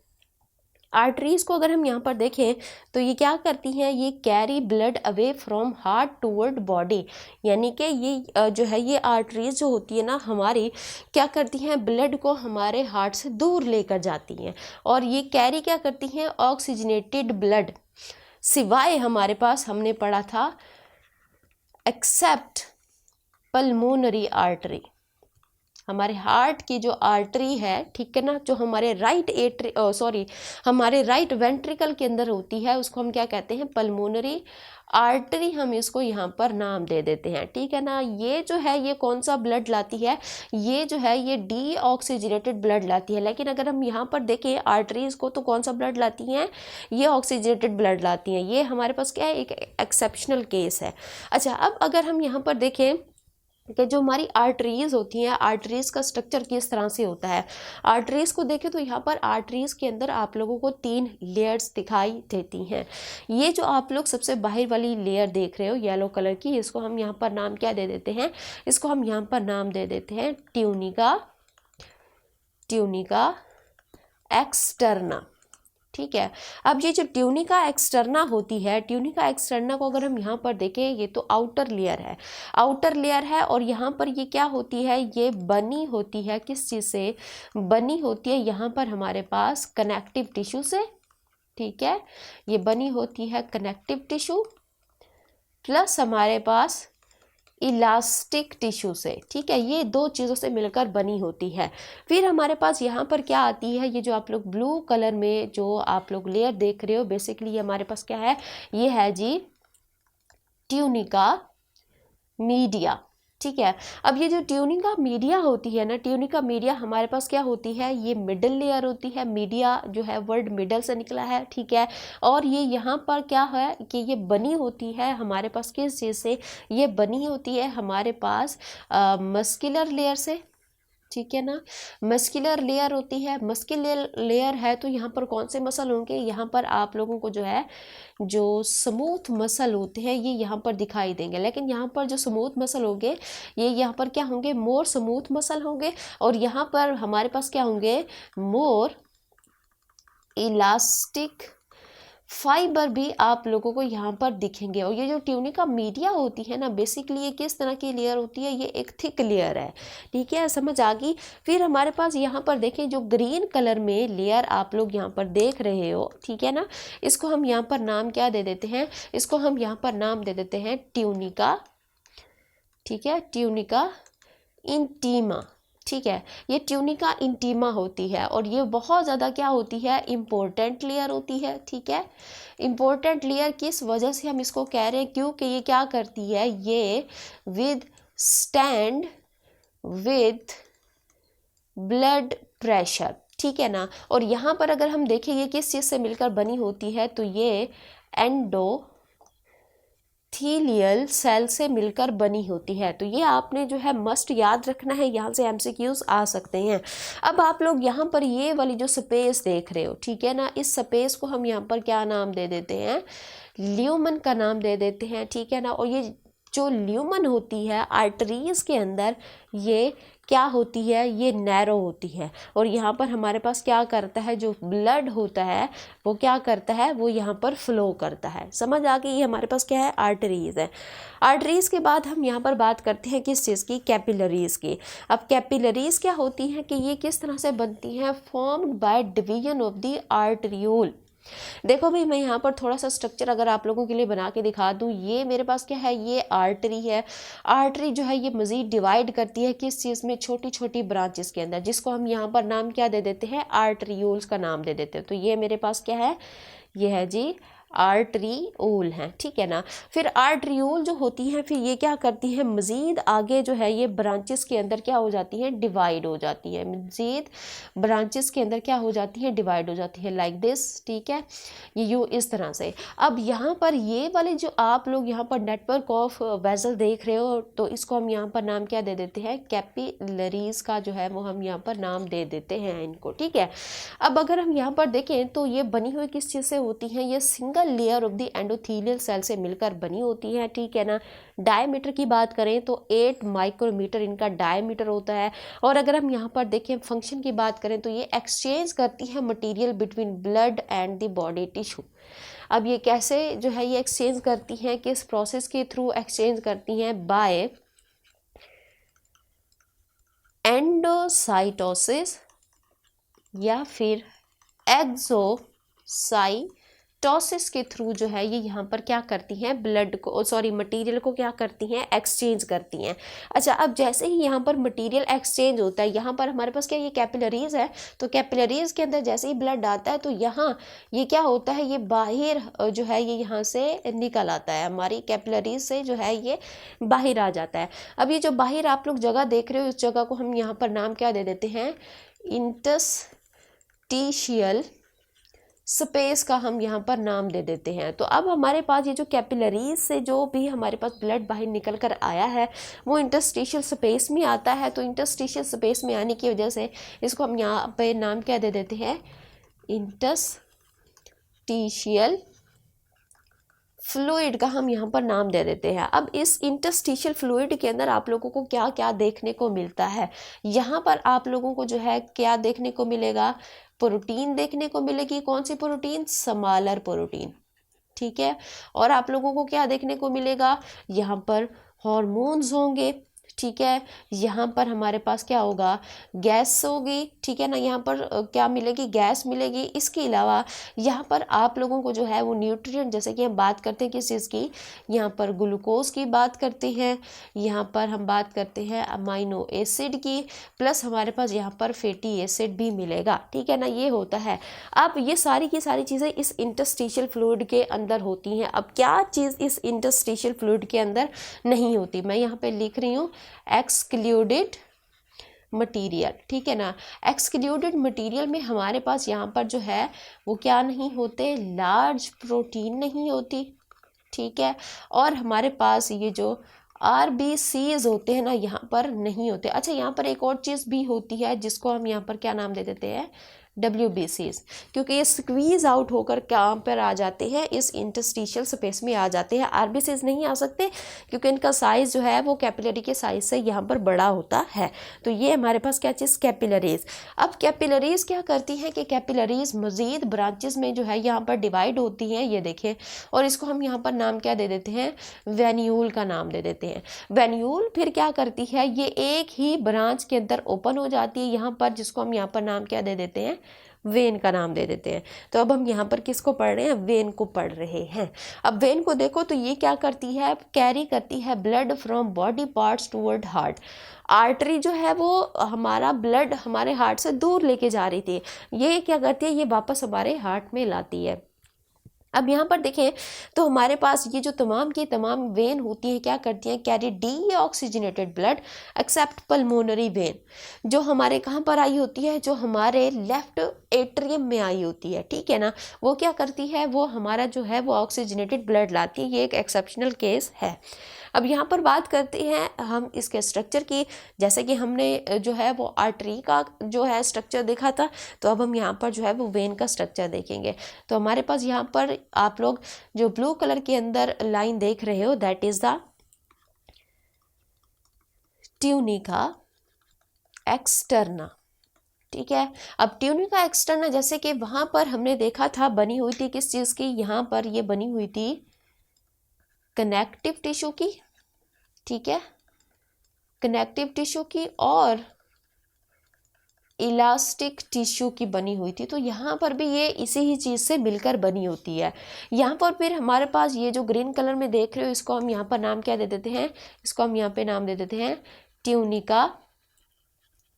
आर्टरीज को अगर हम यहाँ पर देखें तो ये क्या करती हैं, ये carry blood away from heart toward body, यानी कि ये जो है ये आर्टरीज जो होती है ना हमारी क्या करती हैं, ब्लड को हमारे हार्ट से दूर लेकर जाती हैं और ये कैरी क्या करती हैं, ऑक्सीजनेटेड ब्लड। सिवाय हमारे पास हमने पढ़ा था एक्सेप्ट पल्मोनरी आर्टरी, हमारे हार्ट की जो आर्टरी है, ठीक है ना, जो हमारे हमारे राइट वेंट्रिकल के अंदर होती है उसको हम क्या कहते हैं, पल्मोनरी आर्टरी, हम इसको यहाँ पर नाम दे देते हैं, ठीक है ना। ये जो है ये कौन सा ब्लड लाती है, ये जो है ये डीऑक्सीजनेटेड ब्लड लाती है। लेकिन अगर हम यहाँ पर देखें आर्टरीज को तो कौन सा ब्लड लाती हैं, ये ऑक्सीजनेटेड ब्लड लाती हैं। ये हमारे पास क्या है, एक एक्सेप्शनल केस है। अच्छा, अब अगर हम यहाँ पर देखें कि जो हमारी आर्टरीज होती हैं, आर्टरीज का स्ट्रक्चर किस तरह से होता है। आर्टरीज को देखें तो यहाँ पर आर्टरीज के अंदर आप लोगों को 3 लेयर्स दिखाई देती हैं। ये जो आप लोग सबसे बाहर वाली लेयर देख रहे हो येलो कलर की, इसको हम यहाँ पर नाम क्या दे देते हैं, इसको हम यहाँ पर नाम दे देते हैं ट्यूनिका एक्सटर्ना, ठीक है। अब ये जो ट्यूनिका एक्सटर्ना होती है, ट्यूनिका एक्सटर्ना को अगर हम यहाँ पर देखें ये तो आउटर लेयर है और यहाँ पर ये क्या होती है, ये बनी होती है किस चीज़ से, बनी होती है यहाँ पर हमारे पास कनेक्टिव टिश्यू से, ठीक है। ये बनी होती है कनेक्टिव टिश्यू प्लस हमारे पास इलास्टिक टिश्यू से, ठीक है। ये 2 चीज़ों से मिलकर बनी होती है। फिर हमारे पास यहाँ पर क्या आती है, ये जो आप लोग ब्लू कलर में जो आप लोग लेयर देख रहे हो, बेसिकली ये हमारे पास क्या है, ये है जी ट्यूनिका मीडिया, ठीक है। अब ये जो ट्यूनिका मीडिया होती है ना, ट्यूनिका मीडिया हमारे पास क्या होती है, ये मिडल लेयर होती है। मीडिया जो है वर्ड मिडल से निकला है, ठीक है। और ये यहाँ पर क्या है कि ये बनी होती है हमारे पास किस चीज़ से, ये बनी होती है हमारे पास मस्कुलर लेयर से, ठीक है ना। मस्कुलर लेयर होती है, मस्कुलर लेयर है तो यहाँ पर कौन से मसल होंगे, यहाँ पर आप लोगों को जो है जो स्मूथ मसल होते हैं ये यहाँ पर दिखाई देंगे। लेकिन यहाँ पर जो स्मूथ मसल होंगे ये यहाँ पर क्या होंगे, मोर स्मूथ मसल होंगे और यहाँ पर हमारे पास क्या होंगे, मोर इलास्टिक फाइबर भी आप लोगों को यहाँ पर दिखेंगे। और ये जो ट्यूनिका मीडिया होती है ना, बेसिकली ये किस तरह की लेयर होती है, ये एक थिक लेयर है, ठीक है, समझ आ गई। फिर हमारे पास यहाँ पर देखें जो ग्रीन कलर में लेयर आप लोग यहाँ पर देख रहे हो, ठीक है ना, इसको हम यहाँ पर नाम क्या दे देते हैं, इसको हम यहाँ पर नाम दे देते हैं ट्यूनिका, ठीक है, ट्यूनिका इंटीमा, ठीक है। ये ट्यूनिका इंटीमा होती है और ये बहुत ज़्यादा क्या होती है, इम्पोर्टेंट लेयर होती है, ठीक है। इम्पोर्टेंट लेयर किस वजह से हम इसको कह रहे हैं, क्योंकि ये क्या करती है, ये with stand with blood pressure, ठीक है ना। और यहाँ पर अगर हम देखें ये किस चीज़ से मिलकर बनी होती है, तो ये एंडोथेलियम, ठीक है। एंडोथेलियम, ठीक है। अब ये जो ट्यूनिका मीडिया होती है ना, बेसिकली ये किस तरह की लेयर होती है, ये एक थिक लेयर है, ठीक है, समझ आ गई। फिर हमारे पास यहाँ पर देखें जो ग्रीन कलर में जो आप लोग देख रहे हो, ठीक है ना, इसको हम यहाँ पर नाम क्या दे देते हैं, इसको हम यहाँ पर नाम दे देते हैं ट्यूनिका, ठीक है, ट्यूनिका इंटीमा, ठीक है। ये ट्यूनिका मीडिया होती है और ये बहुत ज़्यादा क्या होती है, इम्पोर्टेंट लेयर होती है, ठीक है। इम्पोर्टेंट लेयर किस वजह से हम इसको कह रहे हैं, क्योंकि ये क्या करती है, ये with stand with blood pressure, ठीक है ना। और यहाँ पर अगर हम देखें ये किस चीज़ से मिलकर बनी होती है, तो ये एंडोथेलियम, ठीक है। एंडोथीलियल सेल से मिलकर बनी होती है। तो ये आपने जो है मस्ट याद रखना है, यहाँ से एमसीक्यूज आ सकते हैं। अब आप लोग यहाँ पर ये वाली जो स्पेस देख रहे हो, ठीक है ना, इस स्पेस को हम यहाँ पर क्या नाम दे देते हैं, ल्यूमन का नाम दे देते हैं, ठीक है ना। और ये जो ल्यूमन होती है आर्टरीज के अंदर, ये क्या होती है, ये नैरो होती है। और यहाँ पर हमारे पास क्या करता है, जो ब्लड होता है वो क्या करता है, वो यहाँ पर फ्लो करता है। समझ आ गई, ये हमारे पास क्या है, आर्टरीज है। आर्टरीज के बाद हम यहाँ पर बात करते हैं किस चीज़ की, कैपिलरीज की। अब कैपिलरीज क्या होती हैं कि ये किस तरह से बनती हैं, formed by division of the आर्टरियोल। देखो भाई, मैं यहाँ पर थोड़ा सा स्ट्रक्चर अगर आप लोगों के लिए बना के दिखा दूँ, ये मेरे पास क्या है, ये आर्टरी है। आर्टरी जो है ये मज़ीद डिवाइड करती है किस चीज़ में, छोटी छोटी ब्रांचेस के अंदर, जिसको हम यहाँ पर नाम क्या दे देते हैं, आर्टरियोल्स का नाम दे देते हैं। तो ये मेरे पास क्या है, ये है जी आर्टरियोल है, ठीक है ना। फिर आर्टरियोल जो होती हैं, फिर ये क्या करती हैं, मज़ीद आगे जो है ये ब्रांचेस के अंदर क्या हो जाती हैं, डिवाइड हो जाती है। मज़ीद ब्रांचेस के अंदर क्या हो जाती है, डिवाइड हो जाती है, लाइक दिस, ठीक है, ये यूँ इस तरह से। अब यहाँ पर ये वाले जो आप लोग यहाँ पर नेटवर्क ऑफ वेसल देख रहे हो, तो इसको हम यहाँ पर नाम क्या दे देते हैं, कैपिलरीज का जो है वो हम यहाँ पर नाम दे देते हैं इनको, ठीक है। अब अगर हम यहाँ पर देखें तो ये बनी हुई किस चीज़ से होती हैं, ये single layer of the endothelial cell से मिलकर बनी होती है, ठीक है ना। डायमीटर की बात करें तो 8 माइक्रोमीटर इनका डायमीटर होता है। और अगर हम यहाँ पर देखें फंक्शन की बात करें तो ये एक्सचेंज करती है material between blood and the body tissue. अब ये कैसे जो है ये एक्सचेंज करती हैं, किस प्रोसेस के थ्रू एक्सचेंज करती हैं, बाय एंडोसाइटोसिस या फिर एक्सोसाइटोसिस के थ्रू जो है ये यहाँ पर क्या करती हैं, ब्लड को, सॉरी, मटेरियल को क्या करती हैं, एक्सचेंज करती हैं। अच्छा, अब जैसे ही यहाँ पर मटेरियल एक्सचेंज होता है, यहाँ पर हमारे पास क्या, ये कैपिलरीज है, तो कैपिलरीज के अंदर जैसे ही ब्लड आता है तो यहाँ ये क्या होता है, ये बाहर जो है ये यहाँ से निकल आता है, हमारी कैपिलरीज से जो है ये बाहर आ जाता है। अब ये जो बाहर आप लोग जगह देख रहे हो, इस जगह को हम यहाँ पर नाम क्या दे देते हैं, इंटरस्टिशियल स्पेस का हम यहाँ पर नाम दे देते हैं। तो अब हमारे पास ये जो कैपिलरीज से जो भी हमारे पास ब्लड बाहर निकल कर आया है वो इंटरस्टिशियल स्पेस में आता है। तो इंटरस्टिशियल स्पेस में आने की वजह से इसको हम यहाँ पे नाम क्या दे देते हैं, इंटरस्टिशियल फ्लूइड का हम यहाँ पर नाम दे देते हैं। अब इस इंटरस्टिशियल फ्लूइड के अंदर आप लोगों को क्या क्या देखने को मिलता है, यहाँ पर आप लोगों को जो है क्या देखने को मिलेगा, प्रोटीन देखने को मिलेगी। कौन सी प्रोटीन, स्मॉलर प्रोटीन, ठीक है। और आप लोगों को क्या देखने को मिलेगा, यहाँ पर हॉर्मोन्स होंगे, ठीक है। यहाँ पर हमारे पास क्या होगा, गैस होगी, ठीक है ना। यहाँ पर क्या मिलेगी, गैस मिलेगी। इसके अलावा यहाँ पर आप लोगों को जो है वो न्यूट्रिएंट, जैसे कि हम बात करते हैं किस चीज़ की, यहाँ पर ग्लूकोज की बात करते हैं, यहाँ पर हम बात करते हैं अमाइनो एसिड की, प्लस हमारे पास यहाँ पर फैटी एसिड भी मिलेगा, ठीक है ना। ये होता है। अब ये सारी की सारी चीज़ें इस इंटरस्टिशियल फ्लूइड के अंदर होती हैं। अब क्या चीज़ इस इंटरस्टिशियल फ्लूइड के अंदर नहीं होती, मैं यहाँ पे लिख रही हूँ एक्सक्लूडेड मटेरियल, ठीक है ना। एक्सक्लूडेड मटेरियल में हमारे पास यहाँ पर जो है वो क्या नहीं होते, लार्ज प्रोटीन नहीं होती, ठीक है। और हमारे पास ये जो RBCs होते हैं ना, यहाँ पर नहीं होते। अच्छा, यहाँ पर एक और चीज़ भी होती है जिसको हम यहाँ पर क्या नाम दे देते हैं, WBCs, क्योंकि ये स्क्वीज आउट होकर कहाँ पर आ जाते हैं, इस इंटरस्टिशियल स्पेस में आ जाते हैं। RBCs नहीं आ सकते क्योंकि इनका साइज़ जो है वो कैपिलरी के साइज से यहाँ पर बड़ा होता है। तो ये हमारे पास क्या चीज़, कैपिलरीज। अब कैपिलरीज क्या करती हैं कि कैपिलरीज मज़ीद ब्रांचेस में जो है यहाँ पर डिवाइड होती हैं, ये देखें। और इसको हम यहाँ पर नाम क्या दे देते हैं, वेन्यूल का नाम दे देते हैं। वेन्यूल फिर क्या करती है, ये एक ही ब्रांच के अंदर ओपन हो जाती है यहाँ पर, जिसको हम यहाँ पर नाम क्या दे देते हैं, वेन का नाम दे देते हैं। तो अब हम यहाँ पर किसको पढ़ रहे हैं, वेन को पढ़ रहे हैं। अब वेन को देखो तो ये क्या करती है, कैरी करती है blood from body parts toward heart. Artery जो है वो हमारा ब्लड हमारे हार्ट से दूर लेके जा रही थी, ये क्या करती है, ये वापस हमारे हार्ट में लाती है। अब यहाँ पर देखें तो हमारे पास ये जो तमाम की तमाम वेन होती हैं क्या करती हैं, carry D oxygenated blood accept pulmonary vein, जो हमारे कहाँ पर आई होती है, जो हमारे लेफ्ट एट्रियम में आई होती है, ठीक है ना। वो क्या करती है, वो हमारा जो है वो ऑक्सीजनेटेड ब्लड लाती है। ये एक एक्सेप्शनल केस है। अब यहाँ पर बात करते हैं हम इसके स्ट्रक्चर की। जैसे कि हमने जो है वो आर्टरी का जो है स्ट्रक्चर देखा था, तो अब हम यहाँ पर जो है वो वेन का स्ट्रक्चर देखेंगे। तो हमारे पास यहाँ पर आप लोग जो ब्लू कलर के अंदर लाइन देख रहे हो, that is the tunica externa, ठीक है। अब ट्यूनिका एक्सटर्ना जैसे कि वहां पर हमने देखा था बनी हुई थी किस चीज़ की, यहाँ पर ये बनी हुई थी कनेक्टिव टिश्यू की, ठीक है, कनेक्टिव टिश्यू की और इलास्टिक टिश्यू की बनी हुई थी। तो यहाँ पर भी ये इसी ही चीज़ से मिलकर बनी होती है। यहाँ पर फिर हमारे पास ये जो ग्रीन कलर में देख रहे हो, इसको हम यहाँ पर नाम क्या दे देते हैं, इसको हम यहाँ पे नाम दे देते हैं ट्यूनिका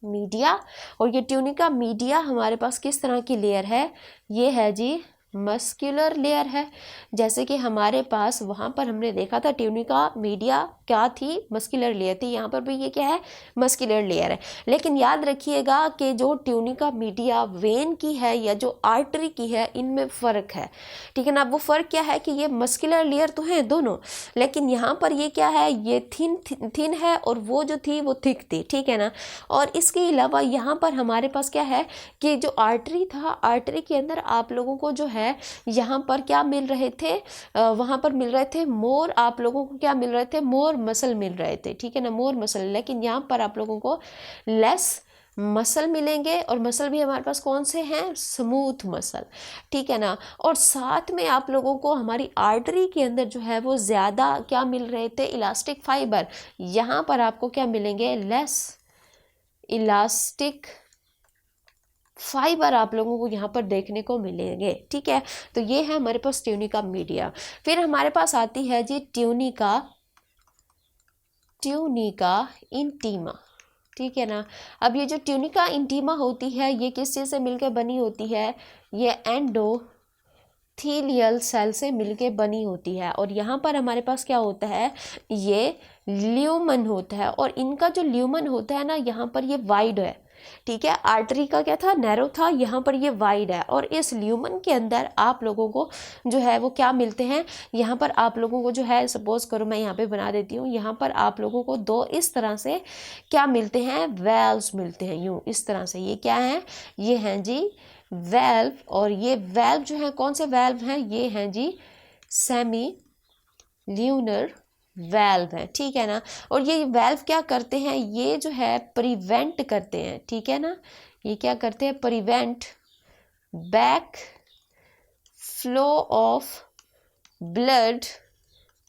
मीडिया। और ये ट्यूनिका मीडिया हमारे पास किस तरह की लेयर है, ये है जी मस्कुलर लेयर है। जैसे कि हमारे पास वहाँ पर हमने देखा था ट्यूनिका मीडिया क्या थी, मस्कुलर लेयर थी, यहाँ पर भी ये क्या है, मस्कुलर लेयर है। लेकिन याद रखिएगा कि जो ट्यूनिका मीडिया वेन की है या जो आर्टरी की है, इनमें फ़र्क है, ठीक है ना। वो फ़र्क क्या है कि ये मस्कुलर लेयर तो है दोनों, लेकिन यहाँ पर ये क्या है, ये थिन है और वो जो थी वो थिक थी, ठीक है ना। और इसके अलावा यहाँ पर हमारे पास क्या है कि जो आर्टरी था, आर्टरी के अंदर आप लोगों को जो है यहाँ पर क्या मिल रहे थे, वहाँ पर मिल रहे थे मोर, आप लोगों को क्या मिल रहे थे, मोर मसल मिल रहे थे, ठीक है ना, मोर मसल। लेकिन यहाँ पर आप लोगों को लेस मसल मिलेंगे, और मसल भी हमारे पास कौन से हैं, स्मूथ मसल, ठीक है ना। और साथ में आप लोगों को हमारी आर्टरी के अंदर जो है वो ज़्यादा क्या मिल रहे थे, इलास्टिक फाइबर। यहाँ पर आपको क्या मिलेंगे, लेस इलास्टिक फाइबर आप लोगों को यहाँ पर देखने को मिलेंगे, ठीक है। तो ये है हमारे पास ट्यूनिका मीडिया। फिर हमारे पास आती है जी ट्यूनिका इंटीमा, ठीक है ना। अब ये जो ट्यूनिका इंटीमा होती है, ये किस चीज़ से मिलकर बनी होती है, ये एंडोथीलियल सेल से मिलके बनी होती है। और यहाँ पर हमारे पास क्या होता है, ये ल्यूमन होता है, और इनका जो ल्यूमन होता है ना, यहाँ पर ये वाइड है, ठीक है। आर्टरी का क्या था, नैरो था, यहाँ पर ये वाइड है। और इस ल्यूमन के अंदर आप लोगों को जो है वो क्या मिलते हैं, यहाँ पर आप लोगों को जो है, सपोज करो मैं यहाँ पे बना देती हूँ, यहाँ पर आप लोगों को दो इस तरह से क्या मिलते हैं, वेल्व्स मिलते हैं, यूँ इस तरह से। ये क्या है, ये हैं जी वेल्व। और ये वेल्व जो है कौन से वेल्व हैं, ये हैं जी सेमी ल्यूनर वेल्व है, ठीक है ना। और ये वेल्व क्या करते हैं, ये जो है प्रिवेंट करते हैं, ठीक है ना। ये क्या करते हैं, prevent back flow of blood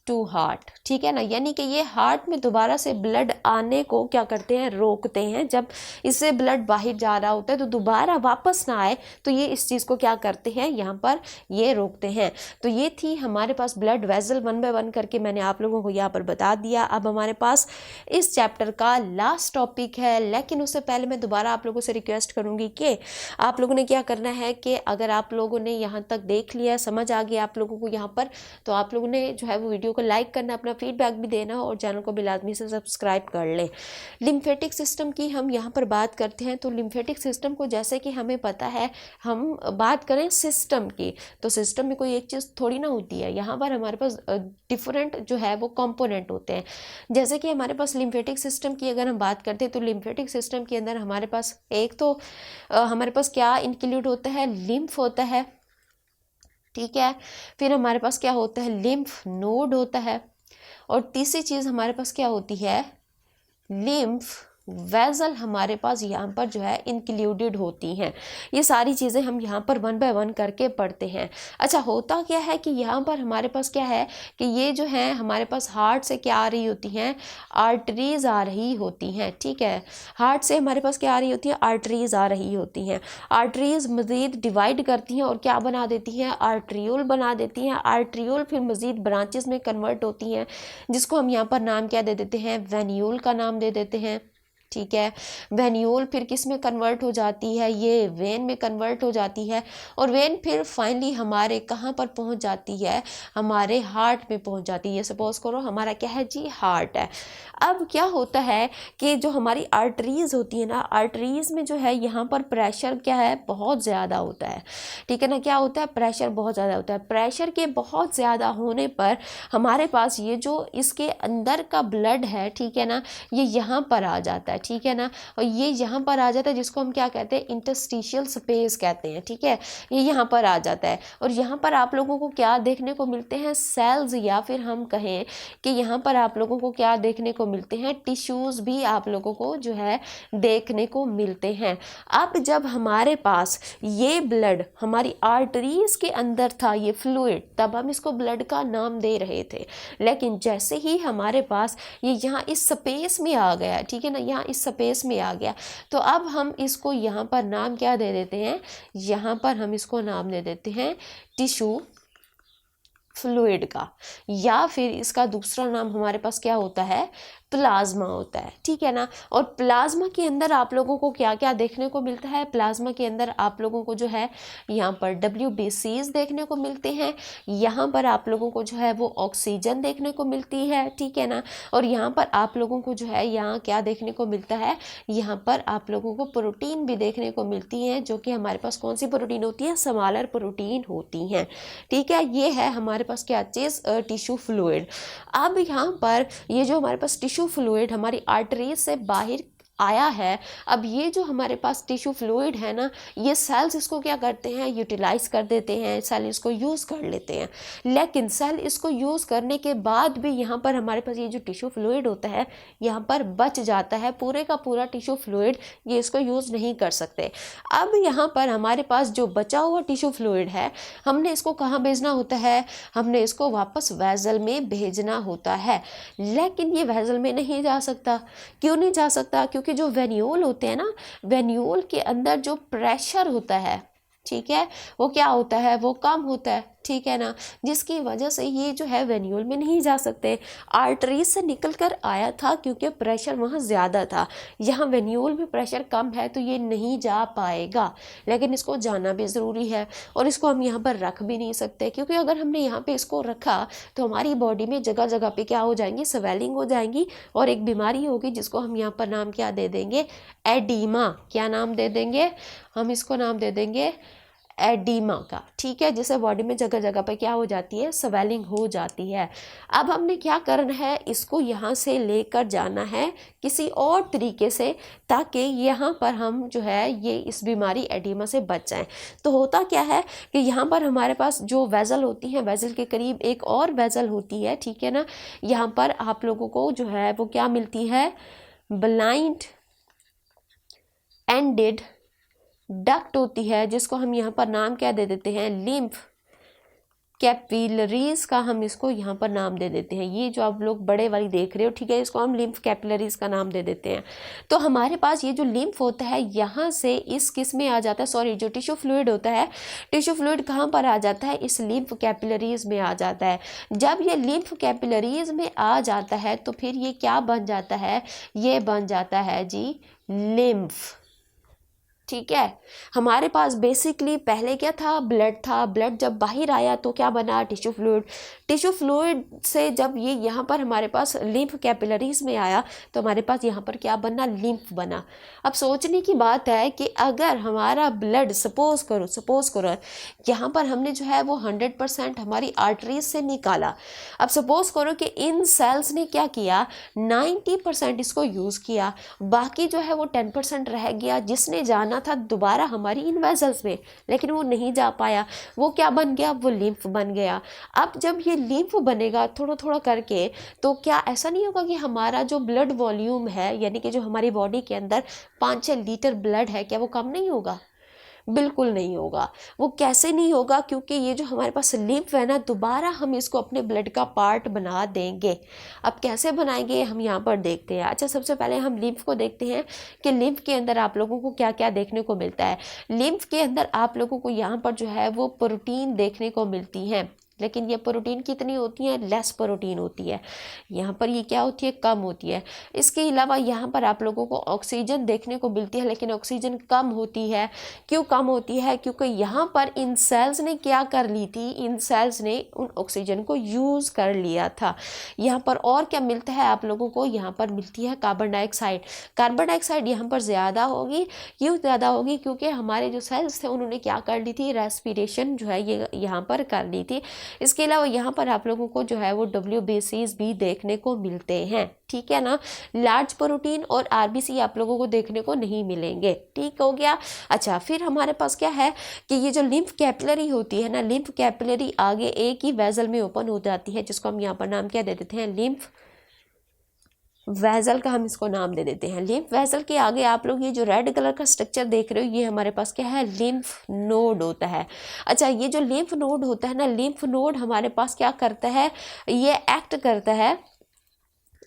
to heart, ठीक है ना। यानी कि ये हार्ट में दोबारा से ब्लड आने को क्या करते हैं, रोकते हैं। जब इससे ब्लड बाहर जा रहा होता है तो दोबारा वापस ना आए, तो ये इस चीज़ को क्या करते हैं, यहाँ पर ये रोकते हैं। तो ये थी हमारे पास ब्लड वेसल, 1 बाय 1 करके मैंने आप लोगों को यहाँ पर बता दिया। अब हमारे पास इस चैप्टर का लास्ट टॉपिक है, लेकिन उससे पहले मैं दोबारा आप लोगों से रिक्वेस्ट करूँगी कि आप लोगों ने क्या करना है कि अगर आप लोगों ने यहाँ तक देख लिया, समझ आ गया आप लोगों को यहाँ पर, तो आप लोगों ने जो है वो वीडियो को लाइक करना, अपना फीडबैक भी देना, और चैनल को भी लाजमी से सब्सक्राइब कर ले। लिम्फेटिक सिस्टम की हम यहाँ पर बात करते हैं। तो लिम्फेटिक सिस्टम को जैसे कि हमें पता है, हम बात करें सिस्टम की, तो सिस्टम में कोई एक चीज़ थोड़ी ना होती है, यहाँ पर हमारे पास डिफरेंट जो है वो कंपोनेंट होते हैं। जैसे कि हमारे पास लिम्फेटिक सिस्टम की अगर हम बात करते हैं, तो लिम्फेटिक सिस्टम के अंदर हमारे पास एक तो हमारे पास क्या इंक्लूड होता है, लिम्फ होता है, ठीक है। फिर हमारे पास क्या होता है, लिम्फ नोड होता है। और तीसरी चीज़ हमारे पास क्या होती है, लिम्फ वेसल हमारे पास यहाँ पर जो है इंक्लूडेड होती हैं। ये सारी चीज़ें हम यहाँ पर 1 बाय 1 करके पढ़ते हैं। अच्छा, होता क्या है कि यहाँ पर हमारे पास क्या है कि ये जो है हमारे पास हार्ट से क्या आ रही होती हैं, आर्टरीज आ रही होती हैं, ठीक है। हार्ट से हमारे पास क्या आ रही होती है, आर्टरीज आ रही होती हैं। आर्टरीज मज़ीद डिवाइड करती हैं और क्या बना देती हैं, आर्ट्रियोल बना देती हैं। आर्ट्रियोल फिर मज़ीद ब्रांचेस में कन्वर्ट होती हैं, जिसको हम यहाँ पर नाम क्या दे देते हैं, वेन्यूल का नाम दे देते हैं, ठीक है। वेन्यूल फिर किस में कन्वर्ट हो जाती है, ये वेन में कन्वर्ट हो जाती है, और वेन फिर फाइनली हमारे कहाँ पर पहुँच जाती है, हमारे हार्ट में पहुँच जाती है। ये सपोज करो हमारा क्या है जी, हार्ट है। अब क्या होता है कि जो हमारी आर्टरीज होती है ना, आर्टरीज में जो है यहाँ पर प्रेशर क्या है, बहुत ज़्यादा होता है, ठीक है ना। क्या होता है, प्रेशर बहुत ज़्यादा होता है। प्रेशर के बहुत ज़्यादा होने पर हमारे पास ये जो इसके अंदर का ब्लड है, ठीक है ना, ये यहाँ पर आ जाता है, ठीक है ना, और ये यहाँ पर आ जाता है, जिसको हम क्या कहते हैं, इंटरस्टिशियल स्पेस कहते हैं, ठीक है। ये यहाँ पर आ जाता है, और यहाँ पर आप लोगों को क्या देखने को मिलते हैं, सेल्स, या फिर हम कहें कि यहाँ पर आप लोगों को क्या देखने को मिलते हैं, टिश्यूज़ भी आप लोगों को जो है देखने को मिलते हैं। अब जब हमारे पास ये ब्लड हमारी आर्टरीज के अंदर था, ये फ्लूइड, तब हम इसको ब्लड का नाम दे रहे थे। लेकिन जैसे ही हमारे पास ये यहाँ इस स्पेस में आ गया, ठीक है ना, यहाँ इस स्पेस में आ गया, तो अब हम इसको यहाँ पर नाम क्या दे देते हैं, यहाँ पर हम इसको नाम दे देते हैं टिश्यू फ्लूइड का, या फिर इसका दूसरा नाम हमारे पास क्या होता है, प्लाज्मा होता है, ठीक है ना। और प्लाज्मा के अंदर आप लोगों को क्या क्या देखने को मिलता है, प्लाज्मा के अंदर आप लोगों को जो है यहाँ पर WBCs देखने को मिलते हैं, यहाँ पर आप लोगों को जो है वो ऑक्सीजन देखने को मिलती है, ठीक है ना। और यहाँ पर आप लोगों को जो है यहाँ क्या देखने को मिलता है, यहाँ पर आप लोगों को प्रोटीन भी देखने को मिलती है, जो कि हमारे पास कौन सी प्रोटीन होती है, स्मॉलर प्रोटीन होती हैं, ठीक है। ये है हमारे पास क्या चीज़, टिश्यू फ्लूइड। अब यहाँ पर ये जो हमारे पास टिश्यू फ्लूइड हमारी आर्टरीज से बाहर आया है, अब ये जो हमारे पास टिश्यू फ्लूइड है ना, ये सेल्स इसको क्या करते हैं, यूटिलाइज कर देते हैं, सेल इसको यूज़ कर लेते हैं। लेकिन सेल इसको यूज़ करने के बाद भी यहाँ पर हमारे पास ये जो टिश्यू फ्लूइड होता है यहाँ पर बच जाता है, पूरे का पूरा टिश्यू फ्लूइड ये इसको यूज़ नहीं कर सकते। अब यहाँ पर हमारे पास जो बचा हुआ टिश्यू फ्लूइड है, हमने इसको कहाँ भेजना होता है, हमने इसको वापस वेसल में भेजना होता है। लेकिन ये वेसल में नहीं जा सकता। क्यों नहीं जा सकता, क्योंकि जो वेन्यूल होते हैं ना, वेन्यूल के अंदर जो प्रेशर होता है, ठीक है, वो क्या होता है, वो कम होता है, ठीक है ना, जिसकी वजह से ये जो है वेन्यूल में नहीं जा सकते। आर्टरीज से निकल कर आया था क्योंकि प्रेशर वहाँ ज़्यादा था, यहाँ वेन्यूल में प्रेशर कम है तो ये नहीं जा पाएगा। लेकिन इसको जाना भी ज़रूरी है, और इसको हम यहाँ पर रख भी नहीं सकते, क्योंकि अगर हमने यहाँ पे इसको रखा तो हमारी बॉडी में जगह जगह पे क्या हो जाएंगी, स्वेलिंग हो जाएंगी, और एक बीमारी होगी जिसको हम यहाँ पर नाम क्या दे देंगे, एडीमा। क्या नाम दे देंगे, हम इसको नाम दे देंगे एडिमा का, ठीक है, जिससे बॉडी में जगह जगह पे क्या हो जाती है, स्वेलिंग हो जाती है। अब हमने क्या करना है, इसको यहाँ से लेकर जाना है किसी और तरीके से, ताकि यहाँ पर हम जो है ये इस बीमारी एडिमा से बच जाएं। तो होता क्या है कि यहाँ पर हमारे पास जो वेजल होती है, वेजल के करीब एक और वेजल होती है, ठीक है ना, यहाँ पर आप लोगों को जो है वो क्या मिलती है, ब्लाइंड एंडेड डक्ट होती है, जिसको हम यहाँ पर नाम क्या दे देते हैं, लिम्फ कैपिलरीज का हम इसको यहाँ पर नाम दे देते हैं। ये जो आप लोग बड़े वाली देख रहे हो, ठीक है, इसको हम लिम्फ कैपिलरीज का नाम दे देते हैं। तो हमारे पास ये जो लिम्फ होता है यहाँ से इस किस में आ जाता है, सॉरी, जो टिश्यू फ्लूइड होता है, टिश्यू फ्लूइड कहाँ पर आ जाता है, इस लिम्फ कैपिलरीज में आ जाता है। जब ये लिम्फ कैपिलरीज में आ जाता है तो फिर ये क्या बन जाता है, ये बन जाता है जी लिम्फ, ठीक है। हमारे पास बेसिकली पहले क्या था, ब्लड था, ब्लड जब बाहर आया तो क्या बना, टिश्यू फ्लूइड। टिश्यू फ्लूइड से जब ये यहाँ पर हमारे पास लिम्फ कैपिलरीज में आया तो हमारे पास यहाँ पर क्या बना, लिम्फ बना। अब सोचने की बात है कि अगर हमारा ब्लड सपोज करो यहाँ पर हमने जो है वो 100% हमारी आर्टरीज से निकाला। अब सपोज करो कि इन सेल्स ने क्या किया, 90% इसको यूज़ किया, बाकी जो है वो 10% रह गया, जिसने जाना था दोबारा हमारी इन वेसल्स में, लेकिन वो नहीं जा पाया। वो क्या बन गया, वो लिम्फ बन गया। अब जब ये लिम्फ बनेगा थोड़ा थोड़ा करके, तो क्या ऐसा नहीं होगा कि हमारा जो ब्लड वॉल्यूम है, यानी कि जो हमारी बॉडी के अंदर 5-6 लीटर ब्लड है, क्या वो कम नहीं होगा? बिल्कुल नहीं होगा। वो कैसे नहीं होगा, क्योंकि ये जो हमारे पास लिम्फ है ना, दोबारा हम इसको अपने ब्लड का पार्ट बना देंगे। अब कैसे बनाएंगे हम यहाँ पर देखते हैं। अच्छा, सबसे पहले हम लिम्फ को देखते हैं कि लिम्फ के अंदर आप लोगों को क्या क्या देखने को मिलता है। लिम्फ के अंदर आप लोगों को यहाँ पर जो है वो प्रोटीन देखने को मिलती है। लेकिन ये प्रोटीन कितनी होती है, लेस प्रोटीन होती है। यहाँ पर ये क्या होती है, कम होती है। इसके अलावा यहाँ पर आप लोगों को ऑक्सीजन देखने को मिलती है, लेकिन ऑक्सीजन कम होती है। क्यों कम होती है, क्योंकि यहाँ पर इन सेल्स ने क्या कर ली थी, इन सेल्स ने उन ऑक्सीजन को यूज़ कर लिया था। यहाँ पर और क्या मिलता है आप लोगों को, यहाँ पर मिलती है कार्बन डाइऑक्साइड। कार्बन डाइऑक्साइड यहाँ पर ज़्यादा होगी। क्यों ज़्यादा होगी, क्योंकि हमारे जो सेल्स थे उन्होंने क्या कर ली थी, रेस्पिरेशन जो है ये यहाँ पर कर ली थी। इसके अलावा यहाँ पर आप लोगों को जो है वो WBCs भी देखने को मिलते हैं, ठीक है ना। लार्ज प्रोटीन और RBC आप लोगों को देखने को नहीं मिलेंगे, ठीक हो गया। अच्छा, फिर हमारे पास क्या है कि ये जो लिम्फ कैपिलरी होती है ना, लिम्फ कैपिलरी आगे एक ही वेजल में ओपन हो जाती है, जिसको हम यहाँ पर नाम क्या दे देते हैं, लिम्फ वेजल का हम इसको नाम दे देते हैं। लिम्फ वेजल के आगे आप लोग ये जो रेड कलर का स्ट्रक्चर देख रहे हो, ये हमारे पास क्या है, लिम्फ नोड होता है। अच्छा, ये जो लिम्फ नोड होता है ना, लिम्फ नोड हमारे पास क्या करता है, ये एक्ट करता है,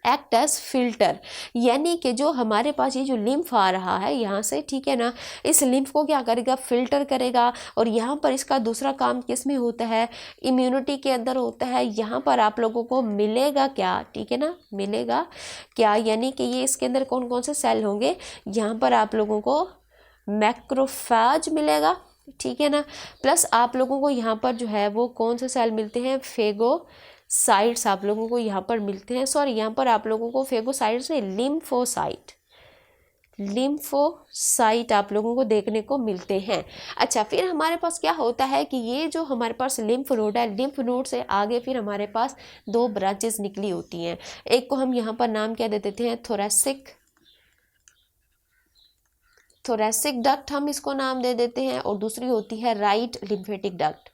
एक्ट एज फिल्टर। यानी कि जो हमारे पास ये जो लिम्फ आ रहा है यहाँ से, ठीक है ना, इस लिम्फ को क्या करेगा, फिल्टर करेगा। और यहाँ पर इसका दूसरा काम किस में होता है, इम्यूनिटी के अंदर होता है। यहाँ पर आप लोगों को मिलेगा क्या, ठीक है ना, मिलेगा क्या, यानी कि ये इसके अंदर कौन कौन से सेल होंगे, यहाँ पर आप लोगों को मैक्रोफेज मिलेगा, ठीक है ना। प्लस आप लोगों को यहाँ पर जो है वो कौन से सेल मिलते हैं, फेगोसाइट्स आप लोगों को यहाँ पर मिलते हैं। सॉरी, यहाँ पर आप लोगों को फेगोसाइट्स नहीं, लिम्फोसाइट आप लोगों को देखने को मिलते हैं। अच्छा, फिर हमारे पास क्या होता है कि ये जो हमारे पास लिम्फ नोड है, लिम्फ नोड से आगे फिर हमारे पास दो ब्रांचेस निकली होती हैं। एक को हम यहाँ पर नाम क्या दे देते हैं, थोरैसिक डक्ट हम इसको नाम दे देते हैं, और दूसरी होती है राइट लिम्फेटिक डक्ट।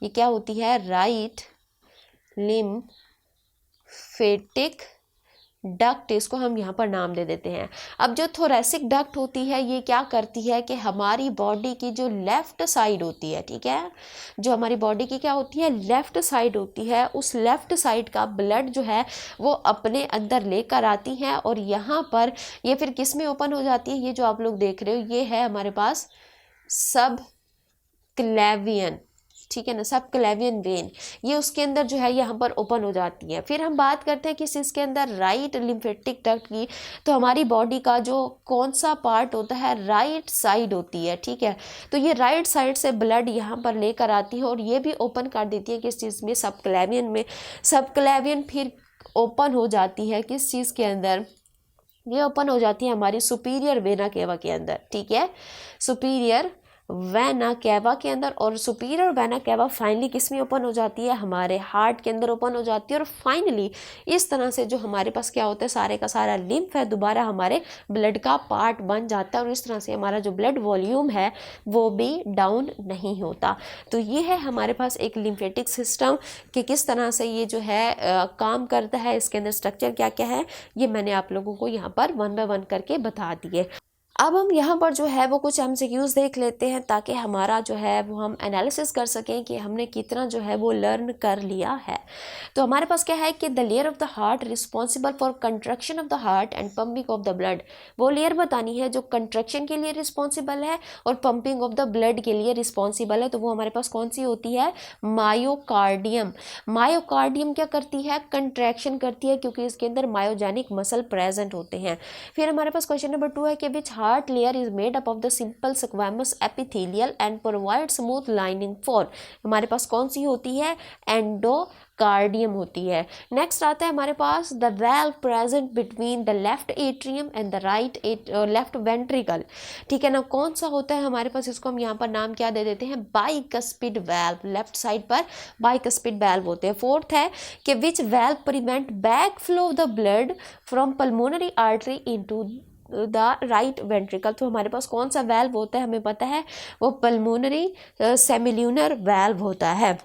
ये क्या होती है, राइट लिम्फेटिक डक्ट, इसको हम यहाँ पर नाम दे देते हैं। अब जो थोरैसिक डक्ट होती है, ये क्या करती है कि हमारी बॉडी की जो लेफ़्ट साइड होती है, ठीक है, जो हमारी बॉडी की क्या होती है, लेफ़्ट साइड होती है, उस लेफ़्ट साइड का ब्लड जो है वो अपने अंदर लेकर आती है। और यहाँ पर ये फिर किस में ओपन हो जाती है, ये जो आप लोग देख रहे हो ये है हमारे पास सब क्लेवियन, ठीक है ना, सब क्लेवियन वेन, ये उसके अंदर जो है यहाँ पर ओपन हो जाती है। फिर हम बात करते हैं किस इसके अंदर, राइट लिम्फेटिक डक्ट की। तो हमारी बॉडी का जो कौन सा पार्ट होता है, राइट साइड होती है, ठीक है। तो ये राइट साइड से ब्लड यहाँ पर लेकर आती है और ये भी ओपन कर देती है किस चीज़ में, सब क्लेवियन में। सब क्लेवियन फिर ओपन हो जाती है किस चीज़ के अंदर, ये ओपन हो जाती है हमारी सुपीरियर वेना केवा के अंदर, ठीक है, सुपीरियर वेना केवा के अंदर। और सुपीरियर वेना केवा फाइनली किस में ओपन हो जाती है, हमारे हार्ट के अंदर ओपन हो जाती है। और फाइनली इस तरह से जो हमारे पास क्या होता है, सारे का सारा लिम्फ है दोबारा हमारे ब्लड का पार्ट बन जाता है, और इस तरह से हमारा जो ब्लड वॉल्यूम है वो भी डाउन नहीं होता। तो ये है हमारे पास एक लिम्फेटिक सिस्टम कि किस तरह से ये जो है काम करता है, इसके अंदर स्ट्रक्चर क्या क्या है, ये मैंने आप लोगों को यहाँ पर 1 बाय 1 करके बता दिए। अब हम यहाँ पर जो है वो कुछ MCQs देख लेते हैं, ताकि हमारा जो है वो हम एनालिसिस कर सकें कि हमने कितना जो है वो लर्न कर लिया है। तो हमारे पास क्या है कि the layer of the heart responsible for construction of the heart and pumping of the blood, वो लेयर बतानी है जो कंट्रक्शन के लिए रिस्पॉन्सिबल है और पंपिंग ऑफ द ब्लड के लिए रिस्पॉन्सिबल है। तो वो हमारे पास कौन सी होती है, मायोकार्डियम। मायोकार्डियम क्या करती है, कंट्रैक्शन करती है, क्योंकि इसके अंदर मायोजेनिक मसल प्रेजेंट होते हैं। फिर हमारे पास क्वेश्चन नंबर 2 है कि विच heart layer is made up of the simple squamous epithelial and provide smooth lining for, हमारे पास कौन सी होती है, एंडोकार्डियम होती है। नेक्स्ट आता है हमारे पास the valve present between the left atrium and the right left ventricle, ठीक है ना, कौन सा होता है हमारे पास, इसको हम यहाँ पर नाम क्या दे देते हैं, बाइकस्पिड वेल्व, लेफ्ट साइड पर बाइकस्पिड वेल्व होते हैं। फोर्थ है कि which valve prevent back flow of the blood from pulmonary artery into the right ventricle. तो हमारे पास कौन सा वेल्व होता है, हमें पता है वो पल्मोनरी सेमिल्यूनर वेल्व होता है।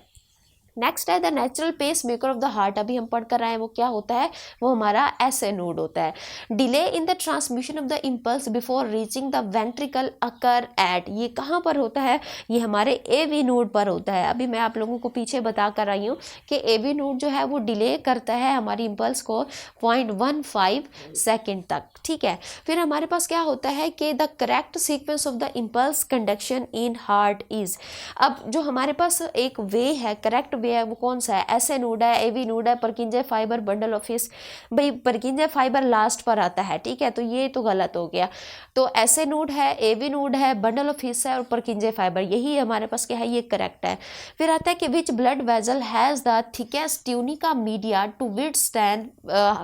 नेक्स्ट है the natural pacemaker of the heart, अभी हम पढ़ कर आए हैं वो क्या होता है, वो हमारा एसए नोड होता है। Delay in the transmission of the impulse before reaching the ventricle occur at, ये कहाँ पर होता है, ये हमारे एवी नोड पर होता है। अभी मैं आप लोगों को पीछे बता कर आई हूँ कि एवी नोड जो है वो डिले करता है हमारी इम्पल्स को 0.15 सेकेंड तक, ठीक है। फिर हमारे पास क्या होता है कि the correct sequence of the impulse conduction in heart is, अब जो हमारे पास एक वे है, करेक्ट वे है वो कौन सा है, एसए नोड है, एवी नोड है, परकिंजे फाइबर, बंडल ऑफ फिश। भाई परकिंजे फाइबर लास्ट पर आता है, ठीक है, तो ये तो गलत हो गया। तो एसए नोड है, एवी नोड है, बंडल ऑफ फिश है और परकिंजे फाइबर, यही हमारे पास क्या है, ये करेक्ट है। फिर आता है कि which blood vessel has the thickest tunica media to withstand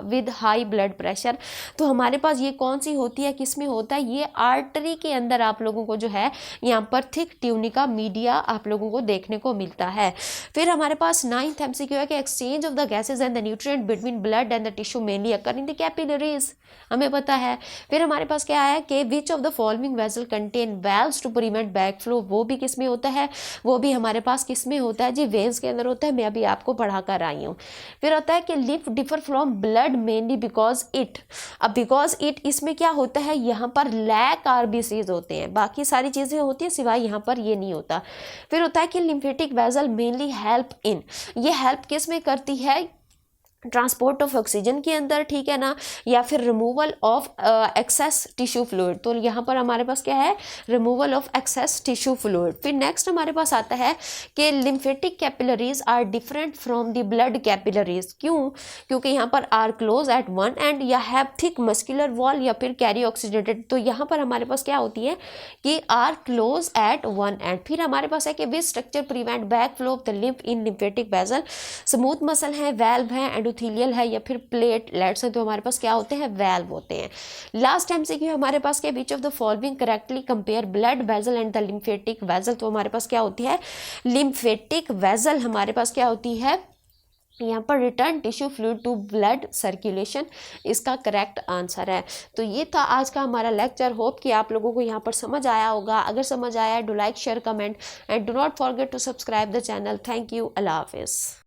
with high blood pressure. तो हमारे पास ये कौन सी होती है, किस में होता है, ये आर्टरी के अंदर आप लोगों को जो है यहाँ पर थिक ट्यूनिका मीडिया आप लोगों को देखने को मिलता है। फिर हमारे पास 9th MCQ है कि exchange of the gases and the nutrient between blood and the tissue mainly occur in the capillaries, हमें पता है। फिर हमारे पास क्या है कि which of the following vessel contain valves to prevent back flow, वो भी किस में होता है, वो भी हमारे पास किस में होता है जी, वेन्स के अंदर होता है, मैं अभी आपको पढ़ा कर आई हूँ। फिर होता है कि lymph differ from blood mainly because it, अब बिकॉज इट इसमें क्या होता है, यहाँ पर लैक आरबीसीज होते हैं, बाकी सारी चीज़ें होती है सिवाय यहाँ पर ये नहीं होता। फिर होता है कि lymphatic vessel mainly help in, ये हेल्प किस में करती है, ट्रांसपोर्ट ऑफ ऑक्सीजन के अंदर, ठीक है ना, या फिर removal of excess tissue fluid, तो यहाँ पर हमारे पास क्या है, removal of excess tissue fluid. फिर नेक्स्ट हमारे पास आता है कि lymphatic capillaries are different from the blood capillaries, क्यों, क्योंकि यहाँ पर are close at one end या हैव थिक मस्कुलर वॉल या फिर कैरी ऑक्सीडेटेड, तो यहाँ पर हमारे पास क्या होती है कि are close at one end. फिर हमारे पास है कि which structure prevent back flow of the lymph in lymphatic vessel, smooth muscle है, वेल्व है, एंडोथेलियल है या फिर प्लेटलेट्स है, तो हमारे पास क्या होते हैं, वेल्व होते हैं। लास्ट MCQ हमारे पास क्या, विच of the following correctly compare blood vessel and the lymphatic vessel, तो हमारे पास क्या होती है, लिम्फेटिक वेसल हमारे पास क्या होती है, यहाँ पर return tissue fluid to blood circulation, इसका करेक्ट आंसर है। तो ये था आज का हमारा लेक्चर, होप कि आप लोगों को यहाँ पर समझ आया होगा। अगर समझ आया do like share comment and do not forget to subscribe the channel. Thank you, अल्लाह हाफिज़।